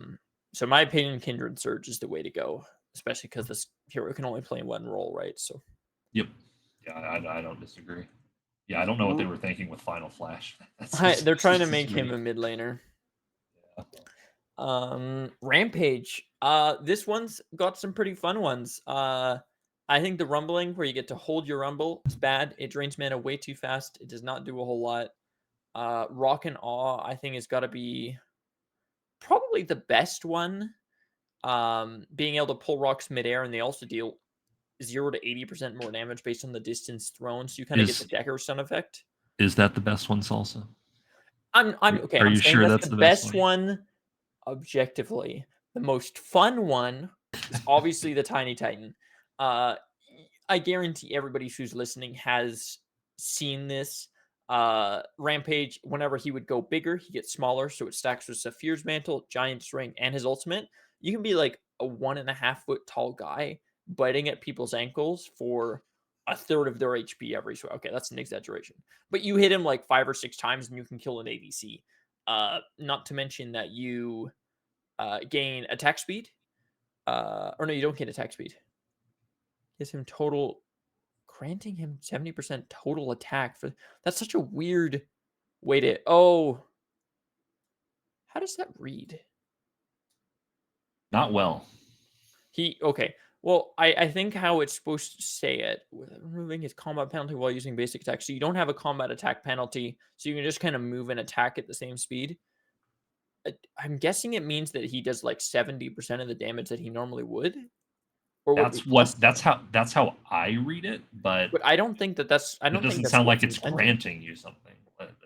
So in my opinion, Kindred Surge is the way to go, especially because this hero can only play one role, right? So Yep. Yeah, I don't disagree. Yeah, I don't know what they were thinking with Final Flash. they're trying to This is make him really a mid laner. yeah. Rampage. This one's got some pretty fun ones. I think the rumbling where you get to hold your rumble is bad. It drains mana way too fast. It does not do a whole lot. Rock and Awe, I think, has got to be probably the best one. Being able to pull rocks midair, and they also deal 0 to 80% more damage based on the distance thrown. So you kind of get the Is Decker stun effect. that the best one, Salsa? I'm okay. Are I'm you saying sure that's that's the the best best one? one objectively. The most fun one is obviously the Tiny Titan. Uh, I guarantee everybody who's listening has seen this. Rampage, whenever he would go bigger, he gets smaller, so it stacks with Saphir's Mantle, Giant's Ring, and his ultimate. You can be like a 1.5 foot tall guy biting at people's ankles for a third of their HP every swing. Okay, that's an exaggeration. But you hit him like 5 or 6 times and you can kill an ADC. Not to mention that you gain attack speed. Or no, you don't gain attack speed. Gives him total, granting him 70% total attack. For that's such a weird way to. Oh, how does that read? Not well. Okay. Well, I think how it's supposed to say it, with removing his combat penalty while using basic attack. So you don't have a combat attack penalty, so you can just kind of move and attack at the same speed. I'm guessing it means that he does like 70% of the damage that he normally would, or would be plus. That's how I read it, but But I don't think that that's. I it don't think doesn't that's sound like what's it's intended. granting you something.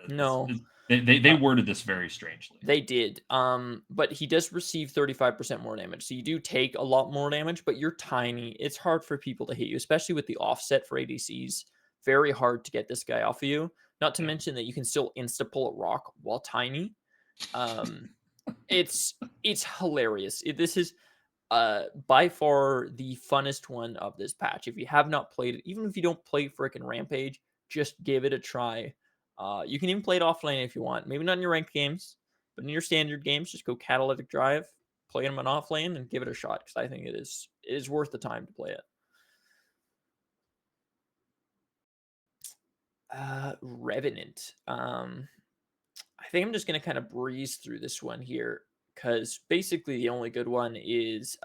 No, They worded this very strangely. they did. But he does receive 35% more damage. So you do take a lot more damage, but you're tiny. It's hard for people to hit you, especially with the offset for ADCs. Very hard to get this guy off of you. Not to Yeah. mention that you can still insta pull a rock while tiny. Um, it's hilarious. This is by far the funnest one of this patch. If you have not played it, even if you don't play frickin' Rampage, just give it a try. You can even play it offlane if you want. Maybe not in your ranked games, but in your standard games, just go Catalytic Drive, play them on offlane, and give it a shot because I think it is worth the time to play it. Revenant. I think I'm just gonna kind of breeze through this one here because basically the only good one is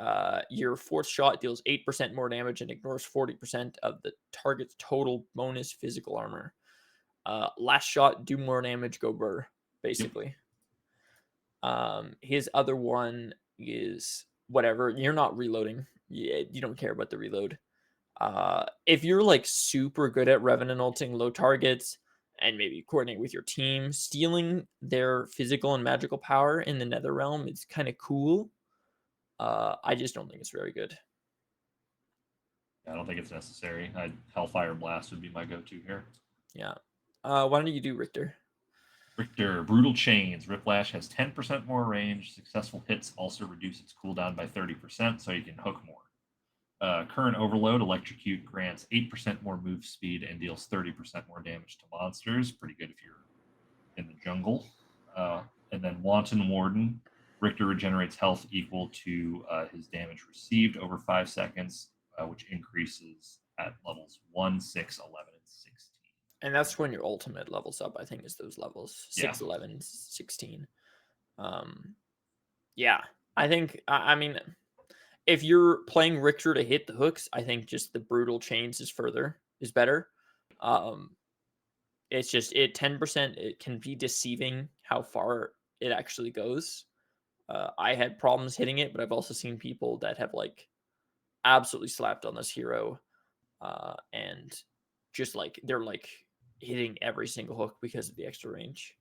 your fourth shot deals 8% more damage and ignores 40% of the target's total bonus physical armor. Last shot, do more damage, go burr, basically. His other one is whatever. You're not reloading. You don't care about the reload. If you're like super good at Revenant ulting low targets and maybe coordinate with your team, stealing their physical and magical power in the Nether Realm is kind of cool. I just don't think it's very good. I don't think it's necessary. Hellfire Blast would be my go-to here. Yeah. Why don't you do Richter? Richter, Brutal Chains. Riplash has 10% more range. Successful hits also reduce its cooldown by 30%, so you can hook more. Current Overload, Electrocute grants 8% more move speed and deals 30% more damage to monsters. Pretty good if you're in the jungle. And then Wanton Warden, Richter regenerates health equal to his damage received over 5 seconds, which increases at levels 1, 6, 11, and 16. And that's when your ultimate levels up, I think, is those levels 6, 11, 16. Yeah, I think, I mean, if you're playing Richter to hit the hooks, I think just the Brutal Chains is better. It's just 10%. It can be deceiving how far it actually goes. I had problems hitting it, but I've also seen people that have like absolutely slapped on this hero, and just like they're like hitting every single hook because of the extra range.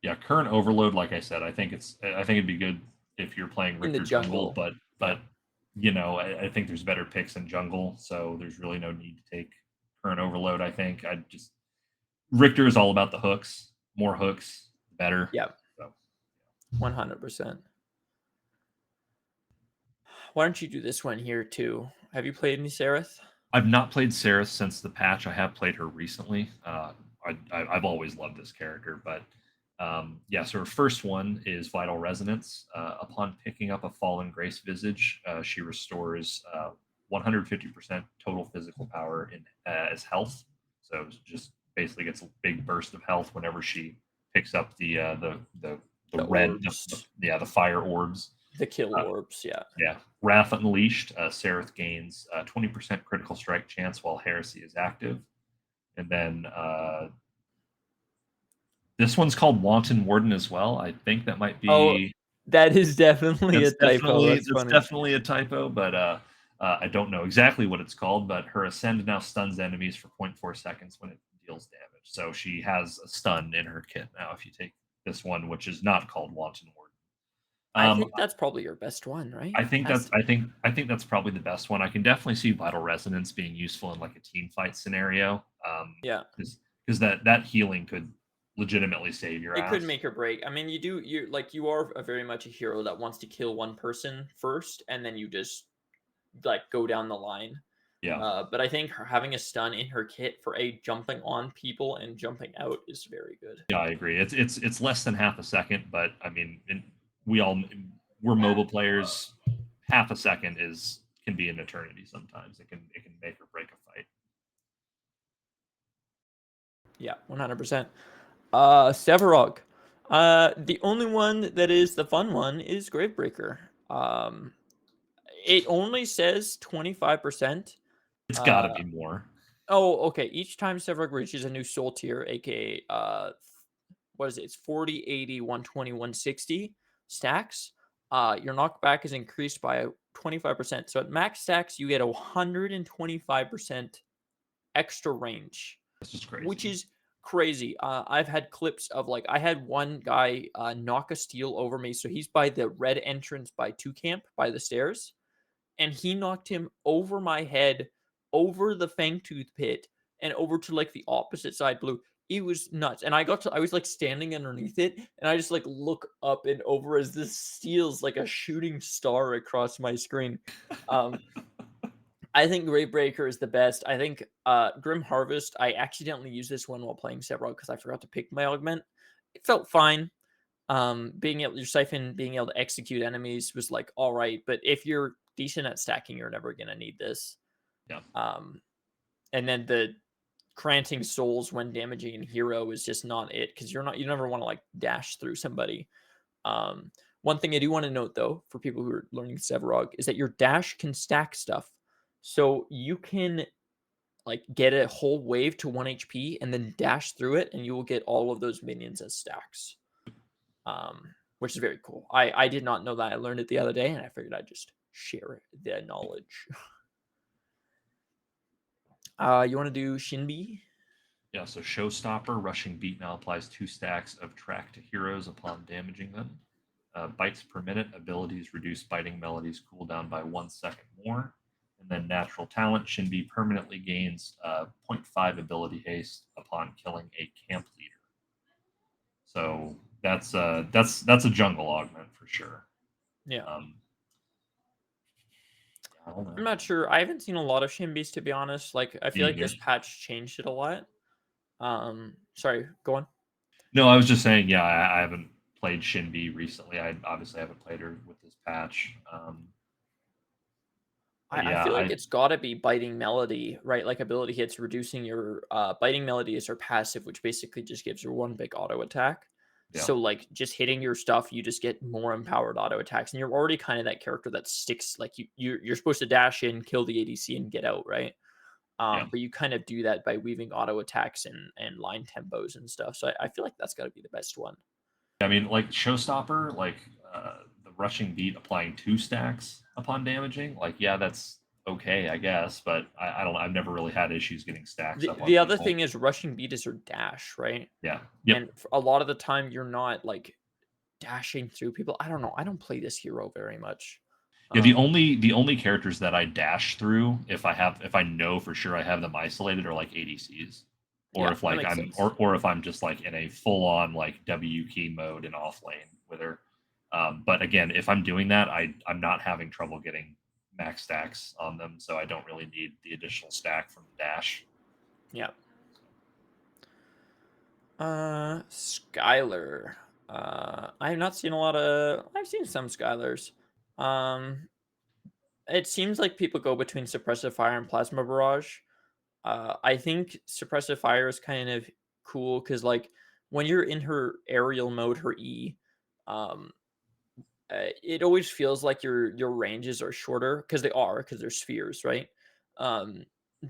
Yeah, current overload, like I said, I think it'd be good if you're playing In the Richter jungle, jungle. but you know, I think there's better picks in jungle, so there's really no need to take current overload. I think Richter is all about the hooks. More hooks, better. Yeah. So, 100%. Why don't you do this one here too? Have you played any Seraph? I've not played Sarah since the patch. I have played her recently. I've always loved this character, but yeah. So her first one is Vital Resonance. Upon picking up a Fallen Grace Visage, she restores 150% total physical power as health. So just basically gets a big burst of health whenever she picks up the red, orbs. the fire orbs. The kill orbs, yeah. Yeah. Wrath Unleashed, Seraph gains 20% critical strike chance while Heresy is active. And then this one's called Wanton Warden as well. I think that might be. Oh, that is definitely a typo. That's That's funny. definitely a typo, but I don't know exactly what it's called, but her Ascend now stuns enemies for 0.4 seconds when it deals damage. So she has a stun in her kit now if you take this one, which is not called Wanton Warden. I Um, think that's probably your best one, right? I think Has that's to be. I think that's probably the best one. I can definitely see Vital Resonance being useful in like a team fight scenario. Yeah. Because that healing could legitimately save your It could ass. make or break. I mean, you are a very much a hero that wants to kill one person first, and then you just like go down the line. Yeah. But I think having a stun in her kit for a jumping on people and jumping out is very good. Yeah, I agree. It's less than half a second, but I mean, we all we're mobile players. Half a second is can be an eternity sometimes. It can make or break a fight. Yeah, 100%. Sevarog. The only one that is the fun one is Gravebreaker. It only says 25%. It's got to Uh, be more. oh, okay. Each time Sevarog reaches a new soul tier, aka what is it? It's 40, 80, 120, 160 stacks. Your knockback is increased by 25%. So at max stacks, you get a 125% extra range, It's just which crazy. is crazy. I've had clips of like I had one guy knock a steel over me. So he's by the red entrance by 2 camp by the stairs, and he knocked him over my head, over the Fangtooth pit, and over to like the opposite side blue. It was nuts. And I was like standing underneath it, and I just like look up and over as this steals like a shooting star across my screen. Um, I think Gravebreaker is the best. I think Grim Harvest, I accidentally used this one while playing several because I forgot to pick my augment. It felt fine. Being able your siphon being able to execute enemies was like all right, but if you're decent at stacking, you're never gonna need this. Yeah. Um, and then the granting souls when damaging a hero is just not it because you never want to like dash through somebody. Um, One thing I do want to note though for people who are learning Sevarog is that your dash can stack stuff, so you can like get a whole wave to 1 HP and then dash through it, and you will get all of those minions as stacks. Which is very cool. I did not know that. I learned it the other day, and I figured I'd just share the knowledge. You want to do Shinbi? Yeah, so Showstopper, Rushing Beat now applies 2 stacks of track to heroes upon damaging them. Bites per minute, abilities reduce biting melodies cooldown by 1 second more. And then Natural Talent, Shinbi permanently gains 0.5 ability haste upon killing a camp leader. So that's a jungle augment for sure. Yeah. I don't know. I'm not sure. I haven't seen a lot of Shinbis to be honest. Like I feel Me like either. this patch changed it a lot. Sorry, go on. No, I was just saying, yeah, I haven't played Shinbi recently. I obviously haven't played her with this patch. But I yeah, feel like it's got to be biting melody, right? Like ability hits reducing your biting melody is her passive, which basically just gives her one big auto attack. yeah, So like just hitting your stuff, you just get more empowered auto attacks, and you're already kind of that character that sticks. Like you're supposed to dash in, kill the ADC, and get out, right? yeah. But you kind of do that by weaving auto attacks and line tempos and stuff. So I feel like that's got to be the best one. I mean, like Showstopper, like the rushing beat applying 2 stacks upon damaging. Like, yeah, that's okay, I guess. But I don't. I've never really had issues getting stacks up on The other people. thing is rushing beat is her dash, right? Yeah. Yep. And a lot of the time you're not like dashing through people. I don't know. I don't play this hero very much. Yeah. Um, The only characters that I dash through if I know for sure I have them isolated are like ADCs. Or yeah, if that like makes I'm sense. or if I'm just like in a full on like W key mode and off lane with her. But again, if I'm doing that, I'm not having trouble getting max stacks on them, so I don't really need the additional stack from the dash. Yeah. Skylar. I have not seen a lot of. I've seen some Skylars. Um, it seems like people go between suppressive fire and plasma barrage. I think suppressive fire is kind of cool because like when you're in her aerial mode, her E, um, it always feels like your ranges are shorter because they're spheres, right? Um,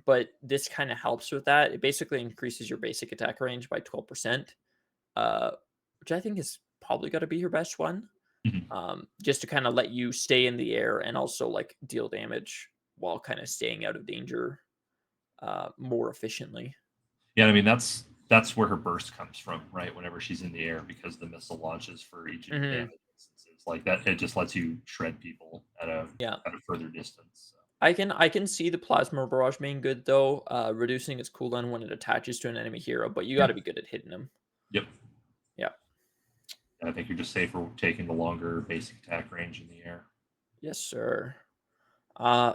but this kind of helps with that. It basically increases your basic attack range by 12%, uh, which I think is probably got to be your best one. Mhm. Just to kind of let you stay in the air and also like deal damage. while kind of staying out of danger more efficiently. Yeah, I mean that's where her burst comes from, right? Whenever she's in the air, because the missile launches for each of your Hmm. damage instances, like that, it just lets you shred people Yeah. at a further distance. So. I can see the plasma barrage being good though, reducing its cooldown when it attaches to an enemy hero, but you got Yeah. to be good at hitting them. Yep. Yeah. And I think you're just safer taking the longer basic attack range in the air. Yes, sir.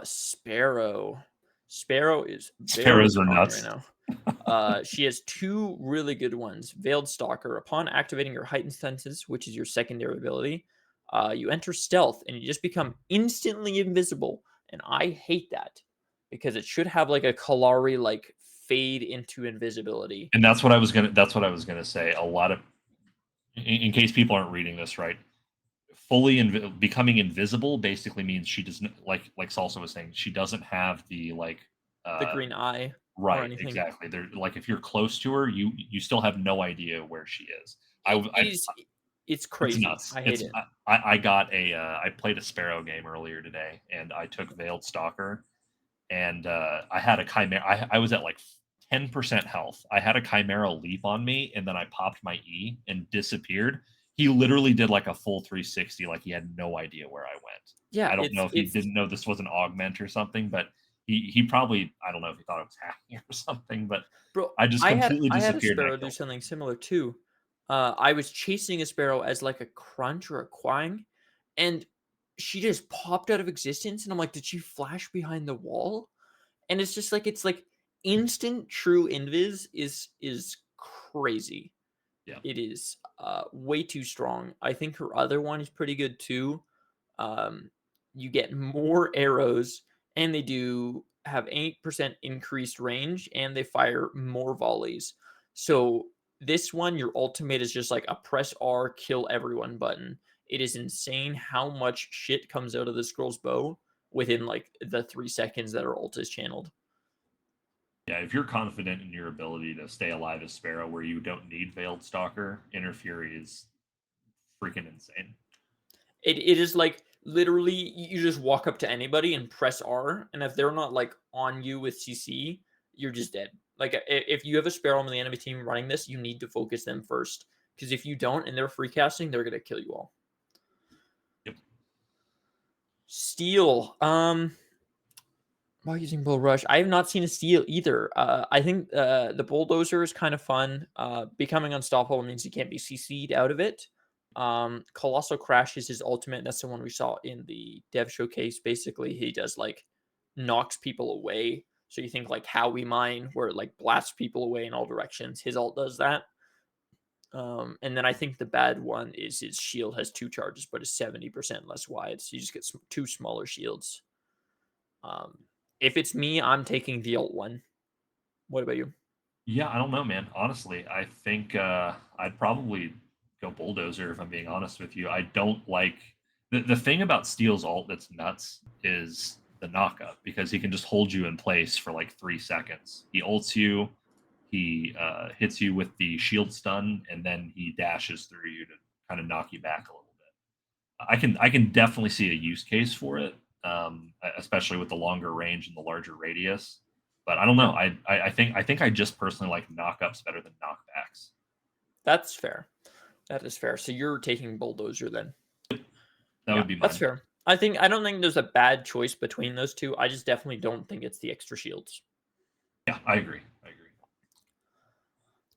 Sparrow. Sparrow is very Sparrows are strong right nuts. now. She has two really good ones. Veiled Stalker. Upon activating your heightened senses, which is your secondary ability, you enter stealth and you just become instantly invisible. And I hate that because it should have like a Kalari like fade into invisibility. And that's what I was gonna. That's what I was gonna say. A lot of, in case people aren't reading this right, becoming invisible basically means she doesn't, like Salsa was saying, she doesn't have the The uh green eye or right, anything. exactly. They're like, if you're close to her, you still have no idea where she is. It is. It's It's crazy. nuts. I hate It's it. I got I played a Sparrow game earlier today, and I took Veiled Stalker, and I had a Chimera. I was at like 10% health. I had a Chimera leap on me, and then I popped my E and disappeared. He literally did like a full 360, like he had no idea where I went. Yeah, I don't know it's if he it's didn't know this was an augment or something, but he probably, I don't know if he thought I was hacking or something, but bro. I just I had completely I had a disappeared and I sparrow do killed him. something similar too. I was chasing a sparrow as like a crunch or a quang, and she just popped out of existence. And I'm like, did she flash behind the wall? And it's like instant true invis is crazy. Yeah. It is way too strong. I think her other one is pretty good too. Um, you get more arrows, and they do have 8% increased range, and they fire more volleys. So this one, your ultimate is just like a press R, kill everyone button. It is insane how much shit comes out of the scroll's bow within like the 3 seconds that her ult is channeled. Yeah, if you're confident in your ability to stay alive as Sparrow where you don't need Veiled Stalker, Inner Fury is freaking insane. It is like literally you just walk up to anybody and press R, and if they're not like on you with CC, you're just dead. Like if you have a Sparrow on the enemy team running this, you need to focus them first because if you don't and they're free casting, they're gonna kill you all. Yep. Steel. While using Bull Rush, I have not seen a steal either. I think the bulldozer is kind of fun. Becoming unstoppable means you can't be CC'd out of it. Colossal Crash is his ultimate. That's the one we saw in the dev showcase. Basically, he does like knocks people away. So you think like how we mine, where it like blasts people away in all directions. His ult does that. And then I think the bad one is his shield has 2 charges, but is 70% less wide. So you just get two smaller shields. Um, if it's me, I'm taking the alt one. What about you? Yeah, I don't know, man. Honestly, I think I'd probably go Bulldozer if I'm being honest with you. I don't like the thing about Steel's ult that's nuts is the knockup because he can just hold you in place for like 3 seconds. He ults you, he hits you with the shield stun, and then he dashes through you to kind of knock you back a little bit. I can definitely see a use case for it, especially with the longer range and the larger radius. But I don't know. Yeah, I think I just personally like knockups better than knockbacks. that's fair. That is fair. So you're taking bulldozer then. That Yeah, would be that's mine. fair. I don't think there's a bad choice between those two. I just definitely don't think it's the extra shields. Yeah, I agree. I agree.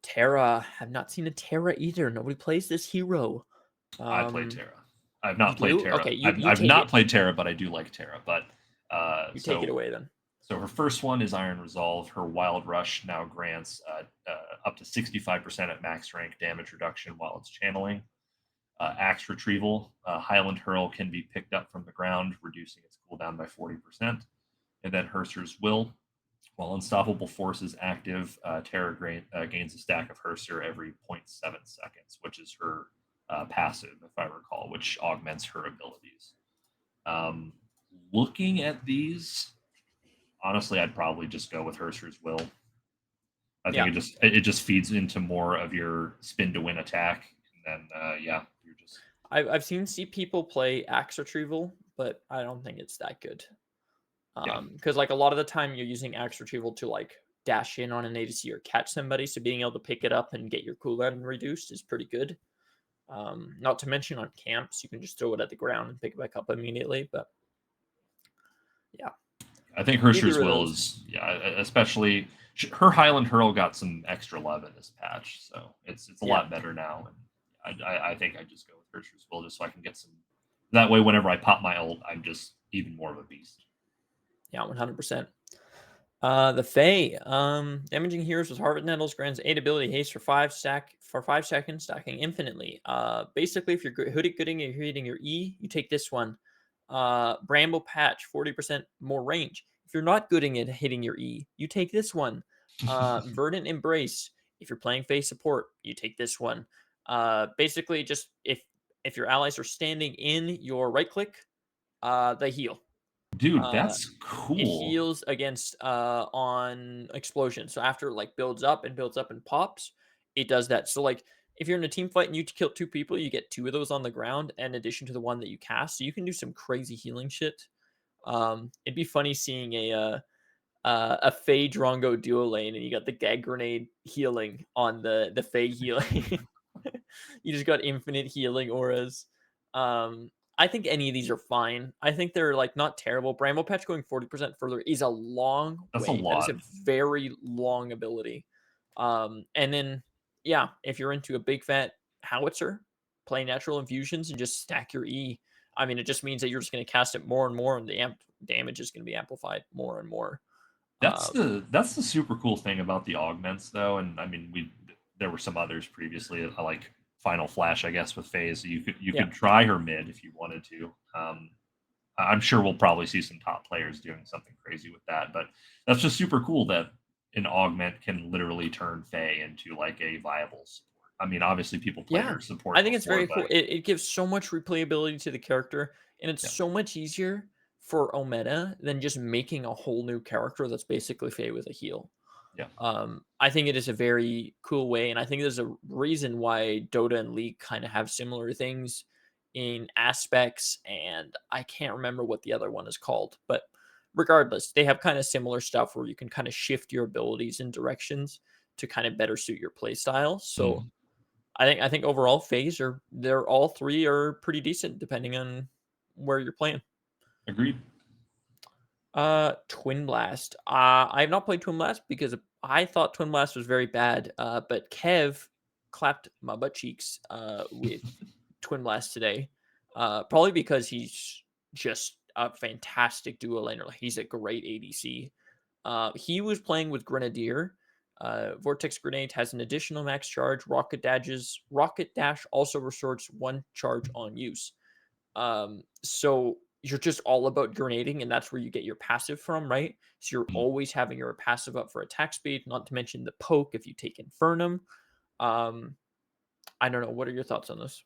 Terra, I've not seen a Terra either. Nobody plays this hero. I play Um, Terra. I've you not played do? Terra. Okay, you I've you I've take not it. played Terra, but I do like Terra. But You take it away then. so her first one is Iron Resolve. Her Wild Rush now grants up to 65% at max rank damage reduction while it's channeling. Axe Retrieval. Highland Hurl can be picked up from the ground, reducing its cooldown by 40%. And then Herser's Will. While Unstoppable Force is active, Terra gains a stack of Herser every zero point 0.7 seconds, which is her passive, if I recall, which augments her abilities. Um, Looking at these, honestly, I'd probably just go with Herser's Will. I think Yeah, it just feeds into more of your spin to win attack, and then yeah, you're just I've seen see people play axe retrieval, but I don't think it's that good. Yeah. Because like a lot of the time you're using axe retrieval to like dash in on an ADC or catch somebody, so being able to pick it up and get your cooldown reduced is pretty good. Not to mention on camps, you can just throw it at the ground and pick it back up immediately. But yeah, I think her either of Will those. is, yeah, especially her Highland Hurl got some extra love in this patch, so it's a Yeah, lot better now. And I think I just go with her Will just so I can get some. That way, whenever I pop my ult, I'm just even more of a beast. yeah, 100%. The Fae, damaging heroes with Harvest Nettles grants 8 ability haste for 5 seconds, stacking infinitely. Basically, if you're good at getting you're hitting your E, you take this one. Bramble Patch, 40% more range. If you're not good at hitting your E, you take this one. Verdant Embrace, if you're playing Fae support, you take this one. Basically, just if your allies are standing in your right click, they heal. Dude, Uh, that's it cool. heals against on explosion. So after it like builds up and pops, it does that. So like if you're in a team fight and you kill 2 people, you get 2 of those on the ground in addition to the one that you cast. So you can do some crazy healing shit. It'd be funny seeing a Fey Drongo duo lane and you got the gag grenade healing on the Fey healing. You just got infinite healing auras. I think any of these are fine. I think they're like not terrible. Bramble Patch going 40% further is a long That's a way. That is a lot. very long ability. And then yeah, if you're into a big fat howitzer, play natural infusions and just stack your E. I mean, it just means that you're just going to cast it more and more, and the damage is going to be amplified more and more. That's the super cool thing about the augments, though. And I mean, there were some others previously, like Final Flash, I guess, with Phase. You Yeah, could try her mid if you wanted to. I'm sure we'll probably see some top players doing something crazy with that, but that's just super cool that an augment can literally turn Faye into like a viable support. I mean, obviously people played yeah. her support I think it's before, very cool. but It gives so much replayability to the character, and it's yeah, so much easier for Ometa than just making a whole new character that's basically Faye with a heal. yeah, I think it is a very cool way, and I think there's a reason why Dota and League kind of have similar things in aspects, and I can't remember what the other one is called, but regardless, they have kind of similar stuff where you can kind of shift your abilities and directions to kind of better suit your play style. So mm, I think overall phase are they're all three are pretty decent depending on where you're playing. agreed. Twin Blast. I have not played Twin Blast because I thought Twin Blast was very bad. But Kev clapped my butt cheeks with Twin Blast today. Probably because he's just a fantastic duo laner. Like, he's a great ADC. He was playing with Grenadier. Vortex Grenade has an additional max charge. Rocket Dash also restores 1 charge on use. So you're just all about grenading, and that's where you get your passive from, right? So you're Mm. always having your passive up for attack speed, not to mention the poke if you take Infernum. Um, I don't know. What are your thoughts on this?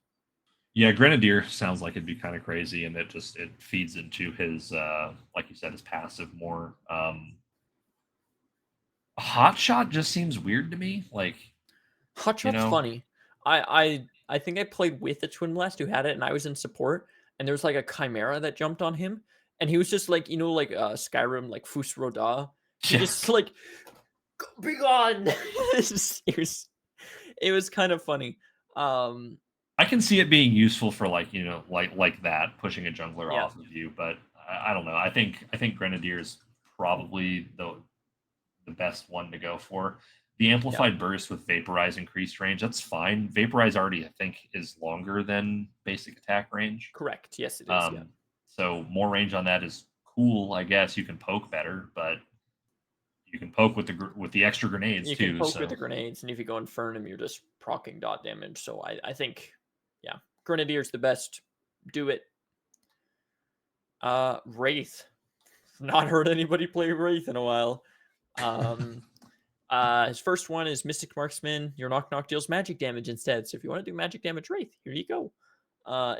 Yeah, Grenadier sounds like it'd be kind of crazy, and it feeds into his like you said, his passive more. Hot Shot just seems weird to me. Like, you Hotshot's know, funny. I think I played with a Twin Blast who had it, and I was in support, and there was like a Chimera that jumped on him, and he was just like, like Skyrim, like Fus Roda. He yeah, just like, be gone. It was kind of funny. Um, I can see it being useful for like like that pushing a jungler yeah, off of you, but I don't know. I think Grenadier is probably the best one to go for. The yeah, amplified burst with vaporize increased range, that's fine. Vaporize already, I think, is longer than basic attack range. correct. Yes, it is. Yeah, Um, so more range on that is cool, I guess. You can poke better, but you can poke with the extra grenades you can too. poke with So the grenades, and if you go Infernum, you're just procking dot damage. So I think, yeah, Grenadier's the best. Do it. Wraith. Not heard anybody play Wraith in a while. Um, his first one is Mystic Marksman. Your knock knock deals magic damage instead. So if you want to do magic damage Wraith, here you go.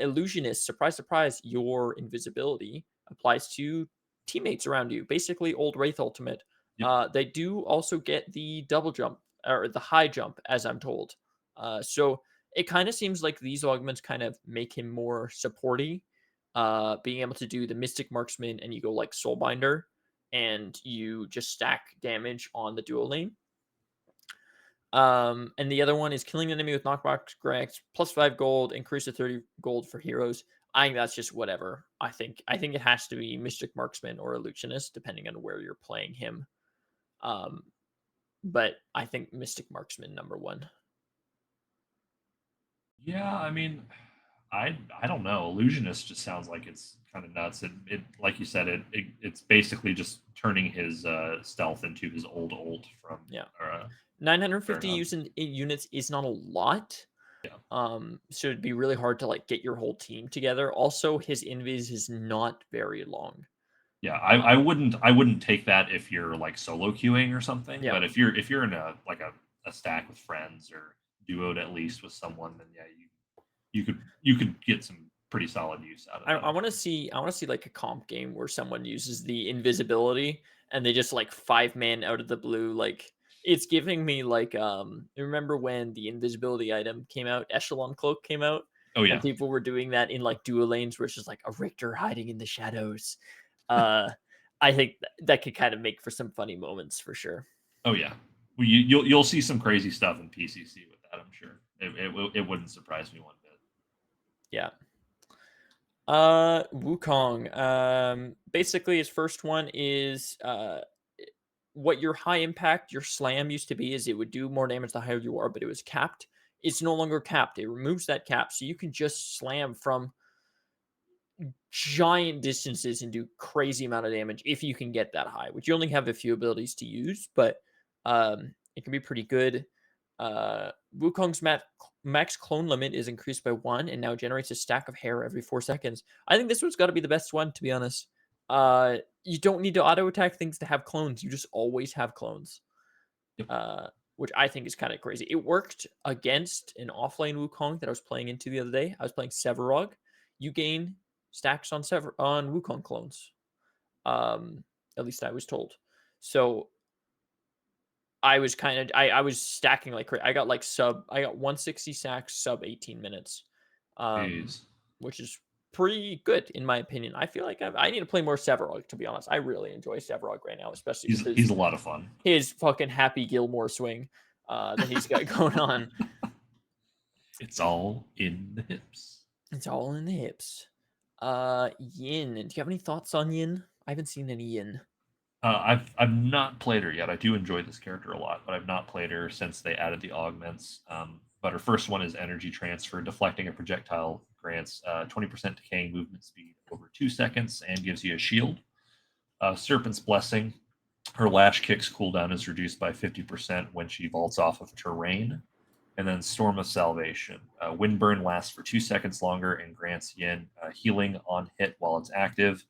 Illusionist, surprise, surprise, your invisibility applies to teammates around you. Basically, old Wraith ultimate. yep. They do also get the double jump or the high jump, as I'm told. So it kind of seems like these augments kind of make him more supporty. Being able to do the Mystic Marksman and you go like Soulbinder. and you just stack damage on the dual lane. And the other one is killing an enemy with knockback Grex, +5 gold, increase to 30 gold for heroes. I think that's just whatever. I think it has to be Mystic Marksman or Illusionist, depending on where you're playing him. Um, but I think Mystic Marksman #1. Yeah, I mean, I don't know. Illusionist just sounds like it's kind of nuts. It like you said, it's basically just turning his stealth into his old ult from Yeah. uh, 950 Paragon. units is not a lot. Yeah. So it'd be really hard to like get your whole team together. Also, his invis is not very long. Yeah, Um, I wouldn't take that if you're like solo queuing or something. yeah. But if you're in a like a stack with friends or duoed at least with someone, then yeah, you could get some pretty solid use out of I, that. I I'm want to sure. see I want to see like a comp game where someone uses the invisibility and they just like 5-man out of the blue. Like it's giving me like remember when the invisibility item came out, Echelon Cloak came out, Oh and yeah, people were doing that in like dual lanes where it's just like a Richter hiding in the shadows. Uh I think that could kind of make for some funny moments for sure. oh yeah. Well, you'll see some crazy stuff in PCC with that. I'm sure it wouldn't surprise me one bit. Yeah. Wukong. Basically his first one is what your high impact, your slam used to be is it would do more damage the higher you are, but it was capped. It's no longer capped. It removes that cap, so you can just slam from giant distances and do crazy amount of damage if you can get that high, which you only have a few abilities to use, but it can be pretty good. Wukong's max clone limit is increased by 1 and now generates a stack of hair every 4 seconds. I think this one's got to be the best one, to be honest. You don't need to auto attack things to have clones. You just always have clones, Yep. uh, which I think is kind of crazy. It worked against an offlane Wukong that I was playing into the other day. I was playing Severog. You gain stacks on Wukong clones. Um, at least I was told. So I was kind of I was stacking like I got like I got 160 stacks sub 18 minutes, um, Jeez. which is pretty good in my opinion. I feel like I need to play more Severog, to be honest. I really enjoy Severog right now, especially with He's a lot of fun. his fucking Happy Gilmore swing that he's got going on. It's all in the hips. It's all in the hips. Yin. Do you have any thoughts on Yin? I haven't seen any Yin. I've not played her yet. I do enjoy this character a lot, but I've not played her since they added the augments. But her first one is energy transfer. Deflecting a projectile grants 20% decaying movement speed over 2 seconds and gives you a shield. Serpent's Blessing. Her lash kick's cooldown is reduced by 50% when she vaults off of terrain. And then Storm of Salvation. Windburn lasts for 2 seconds longer and grants Yin healing on hit while it's active.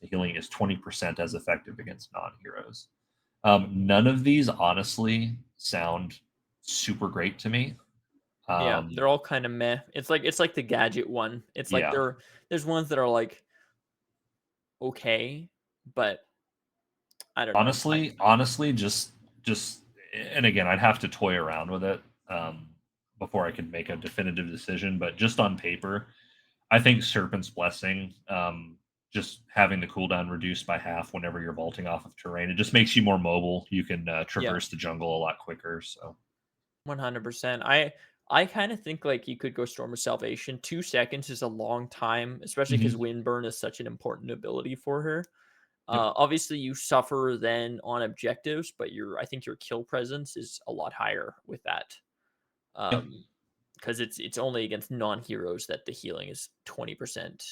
The healing is 20% as effective against non-heroes. None of these honestly sound super great to me. Yeah, Um, they're all kind of meh. It's like the gadget one. It's like yeah, there's ones that are like okay, but I don't know. honestly, just and again, I'd have to toy around with it before I could make a definitive decision. But just on paper, I think Serpent's Blessing, just having the cooldown reduced by half whenever you're vaulting off of terrain, it just makes you more mobile. You can Yeah, traverse the jungle a lot quicker. So 100%. I kind of think like you could go Storm of Salvation. 2 seconds is a long time, especially because mhm. Windburn is such an important ability for her. Yep. Obviously, you suffer then on objectives, but I think your kill presence is a lot higher with that. Yep. Because it's only against non-heroes that the healing is 20%.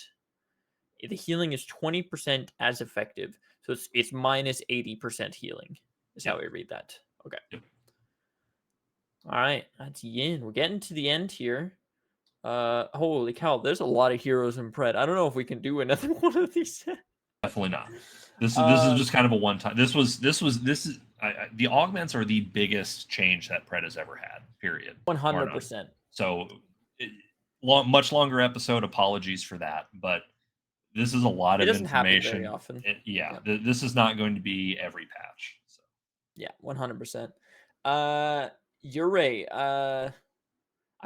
The healing is 20% as effective, so it's minus 80% healing. Is how Yep. I read that. Okay. Yep. All right, that's Yin. We're getting to the end here. Holy cow! There's a lot of heroes in Pred. I don't know if we can do another one of these. Definitely not. This is um, just kind of a one time. This is the augments are the biggest change that Pred has ever had. Period. Bar none. 100%. So, much longer episode. Apologies for that, but this is a lot It of doesn't happen very information. often. Yeah, Yeah. this is not going to be every patch. So. Yeah, 100%. Uh, Yurei. I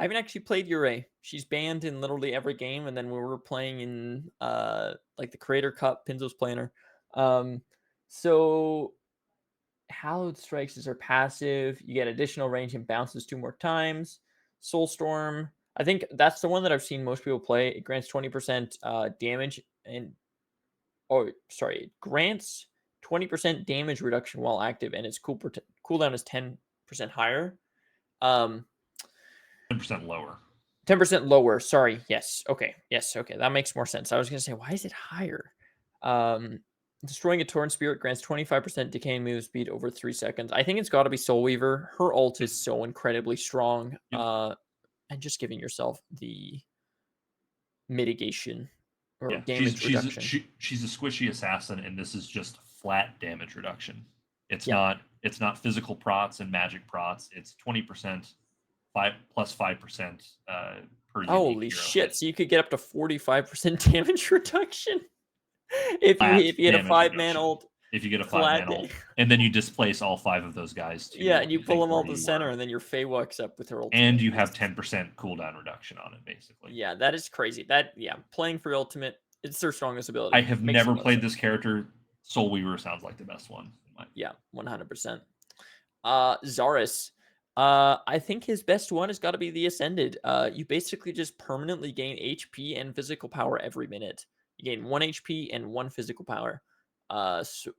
haven't actually played Yurei. She's banned in literally every game, and then we were playing in like the Creator Cup, Pinzo's playing her. Um, So Hallowed Strikes is her passive. You get additional range and bounces 2 more times. Soulstorm, I think that's the one that I've seen most people play. It grants 20% damage and it grants 20% damage reduction while active, and its cooldown is 10% higher. 10% lower. 10% lower. Sorry. Yes. Okay. Yes. Okay. That makes more sense. I was gonna say, why is it higher? Um, Destroying a Torn Spirit grants 25% decaying move speed over 3 seconds. I think it's got to be Soul Weaver. Her ult Yep. is so incredibly strong. Yep. And just giving yourself the mitigation or Yeah, damage reduction. she's a squishy assassin, and this is just flat damage reduction. It's Yeah. not physical prots and magic prots. It's 20%, 5% per unique Holy hero shit! hit. So you could get up to 45% damage reduction Flat if you hit a damage 5-man reduction ult. if you get a Flat 5-man day. ult, and then you displace all 5 of those guys Yeah, to and I you pull think them where all to the you center, were, and then your Fey walks up with her and ultimate. you have 10% cooldown reduction on it, basically. Yeah, that is crazy. Playing for ultimate, it's their strongest I ability. have Makes a never lot of played sense. this character. Soul Weaver sounds like the best one. Yeah, 100%. Zaris. I think his best one has got to be the Ascended. You basically just permanently gain HP and physical power every minute. You gain 1 HP and 1 physical power. So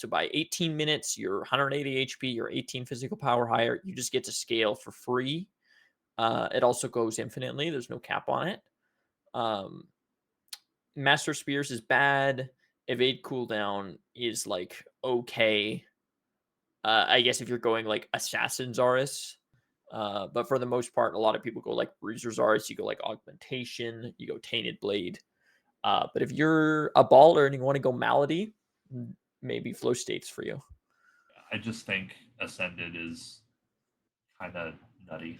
by 18 minutes, you're 180 HP, you're 18 physical power higher. You just get to scale for free. It also goes infinitely. There's no cap on it. Um, Master Spears is bad. Evade cooldown is like okay. I guess if you're going like Assassin Zaris. But for the most part, a lot of people go like Bruiser Zaris. You go like Augmentation. You go Tainted Blade. But if you're a baller and you want to go Malady, maybe Flow States for you. I just think Ascended is kind of nutty.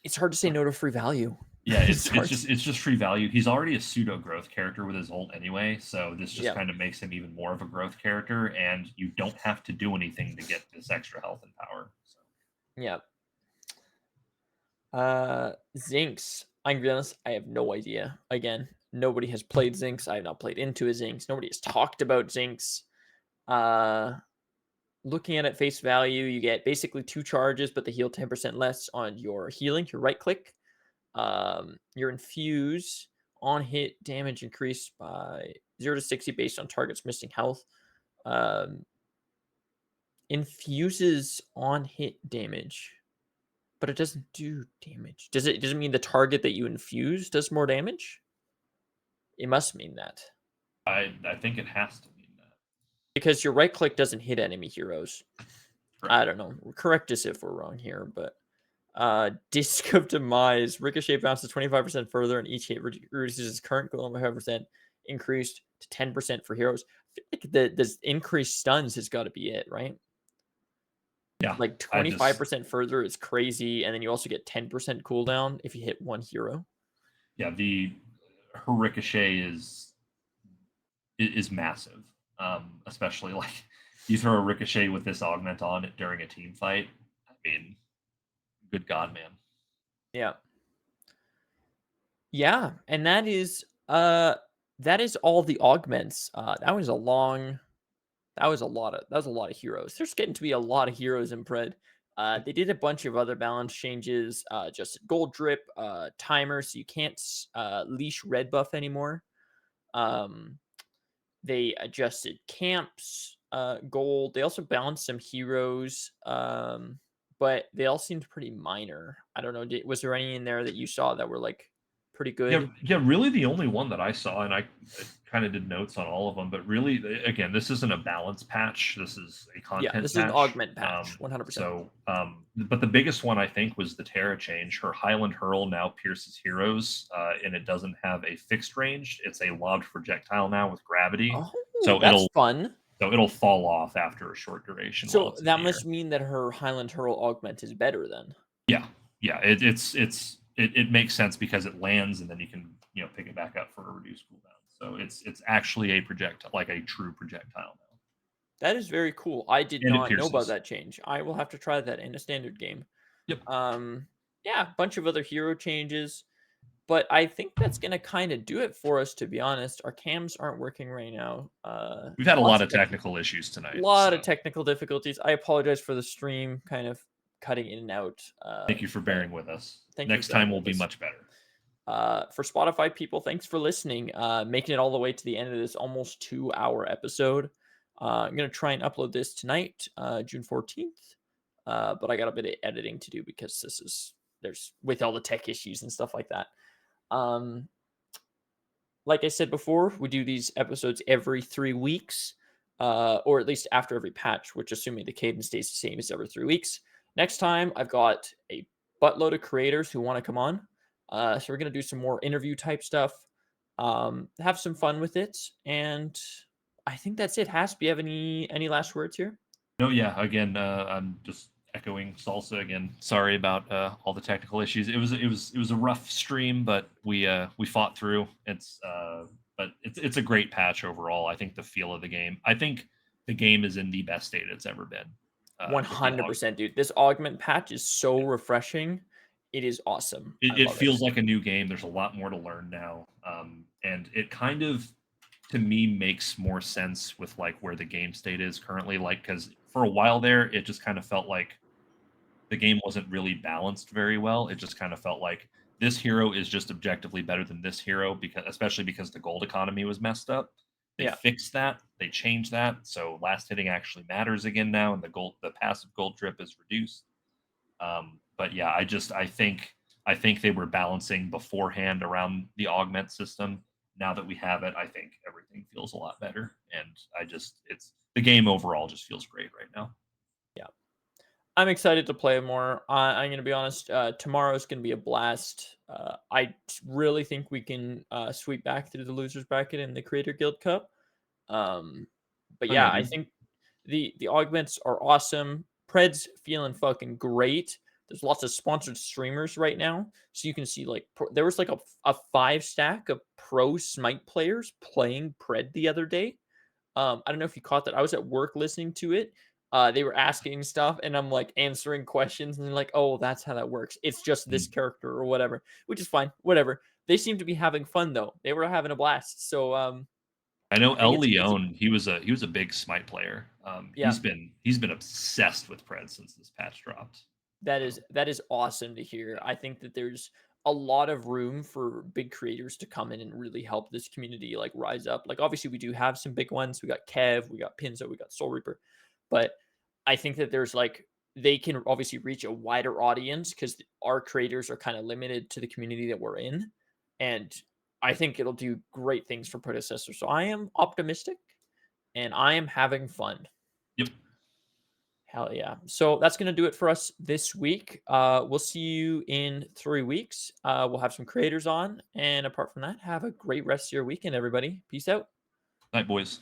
It's hard to say no to free value. Yeah, It's hard. it's just free value. He's already a pseudo growth character with his ult anyway, so this just Yeah. kind of makes him even more of a growth character, and you don't have to do anything to get this extra health and power. So. Yeah. Zinx. I'm gonna be honest, I have no idea. Again, nobody has played Zinx. I have not played into a Zinx. Nobody has talked about Zinx. Uh, Looking at it face value, you get basically 2 charges, but they heal 10% less on your healing. Your right click. Your infuse on hit damage increased by 0 to 60 based on target's missing health. Um, Infuses on hit damage, but it doesn't do damage. Does it mean the target that you infuse does more damage? It must mean that. I think it has to mean that. Because your right click doesn't hit enemy heroes. Correct. I don't know. Correct us if we're wrong here, but Disc of Demise. Ricochet bounces 25% further, and each hit reduces its current cooldown by 5%, increased to 10% for heroes. I feel like the increased stuns has got to be it, right? Yeah. Like 25% further is crazy, and then you also get 10% cooldown if you hit one hero. Yeah, her ricochet is massive. Especially like you throw a ricochet with this augment on it during a team fight. I mean, good God, man. Yeah. Yeah, and that is all the augments. That was a lot of heroes. There's getting to be a lot of heroes in Pred. They did a bunch of other balance changes, just gold drip, timer, so you can't leash red buff anymore. They adjusted camps, gold. They also balanced some heroes, but they all seemed pretty minor. I don't know. Was there any in there that you saw that were like pretty good? Yeah. Really, the only one that I saw, and I kind of did notes on all of them, but really, again, this isn't a balance patch. This is a content This is patch. an augment patch, 100%. So, but the biggest one I think was the Terra change. Her Highland Hurl now pierces heroes, and it doesn't have a fixed range. It's a lobbed projectile now with gravity. Oh, So that's fun. it'll fall off after a short duration while So it's in that the must air. mean that her Highland Hurl augment is better then. Yeah. It makes sense because it lands and then you can pick it back up for a reduced cooldown. So it's actually a projectile, like a true projectile now. That is very cool. I did And it not know about pierces. that change. I will have to try that in a standard game. Yep. Yeah, a bunch of other hero changes. But I think that's gonna kind of do it for us, to be honest. Our cams aren't working right now. We've had a Lots lot of of technical issues tonight, lot so of technical difficulties. I apologize for the stream kind of cutting in and out. thank you for But bearing with us. thank you for Next time bearing will with be us. much better. For Spotify people, thanks for listening. Making it all the way to the end of this almost 2 hour episode. I'm gonna try and upload this tonight, June 14th. But I got a bit of editing to do because there's with all the tech issues and stuff like that. Um, like I said before, we do these episodes every 3 weeks, or at least after every patch, which assuming the cadence stays the same as every 3 weeks. Next time, I've got a buttload of creators who want to come on. So we're going to do some more interview type stuff, have some fun with it. And I think that's it. Hasp, do you have any last words here? No, yeah. Again, I'm just echoing Salsa again. Sorry about all the technical issues. It was a rough stream, but we fought through. It's a great patch overall. I think the feel of the game. I think the game is in the best state it's ever been. With the 100%, dude. This augment patch is so refreshing. It is awesome. I it love it. feels like a new game. There's a lot more to learn now, and it kind of to me makes more sense with like where the game state is currently. Like because for a while there, it just kind of felt like the game wasn't really balanced very well. It just kind of felt like this hero is just objectively better than this hero because especially because the gold economy was messed up. They Yeah. fixed that. They changed that. So last hitting actually matters again now, and the passive gold drip is reduced. But yeah, I think they were balancing beforehand around the augment system. Now that we have it, I think everything feels a lot better, and it's the game overall just feels great right now. Yeah. I'm excited to play more. I'm going to be honest. Tomorrow's going to be a blast. I really think we can sweep back through the losers bracket in the Creator Guild Cup. But Oh yeah, yeah, I dude. think the augments are awesome. Pred's feeling fucking great. There's lots of sponsored streamers right now, so you can see like there was like a 5 stack of pro Smite players playing Pred the other day. I don't know if you caught that. I was at work listening to it. They were asking stuff, and I'm like answering questions, and they're like, "Oh, that's how that works. It's just this Mm. character or whatever," which is fine. Whatever. They seem to be having fun though. They were having a blast. So I know I think El it's a Leon. He was a big Smite player. yeah. He's been obsessed with Pred since this patch dropped. So That is awesome to hear. I think that there's a lot of room for big creators to come in and really help this community like rise up. Like obviously we do have some big ones. We got Kev, we got Pinzo, we got Soul Reaper. But I think that there's like they can obviously reach a wider audience because our creators are kind of limited to the community that we're in. And I think it'll do great things for Predecessor. So I am optimistic and I am having fun. yep. Hell yeah. So that's going to do it for us this week. We'll see you in 3 weeks. We'll have some creators on. And apart from that, have a great rest of your weekend, everybody. Peace out. Night boys.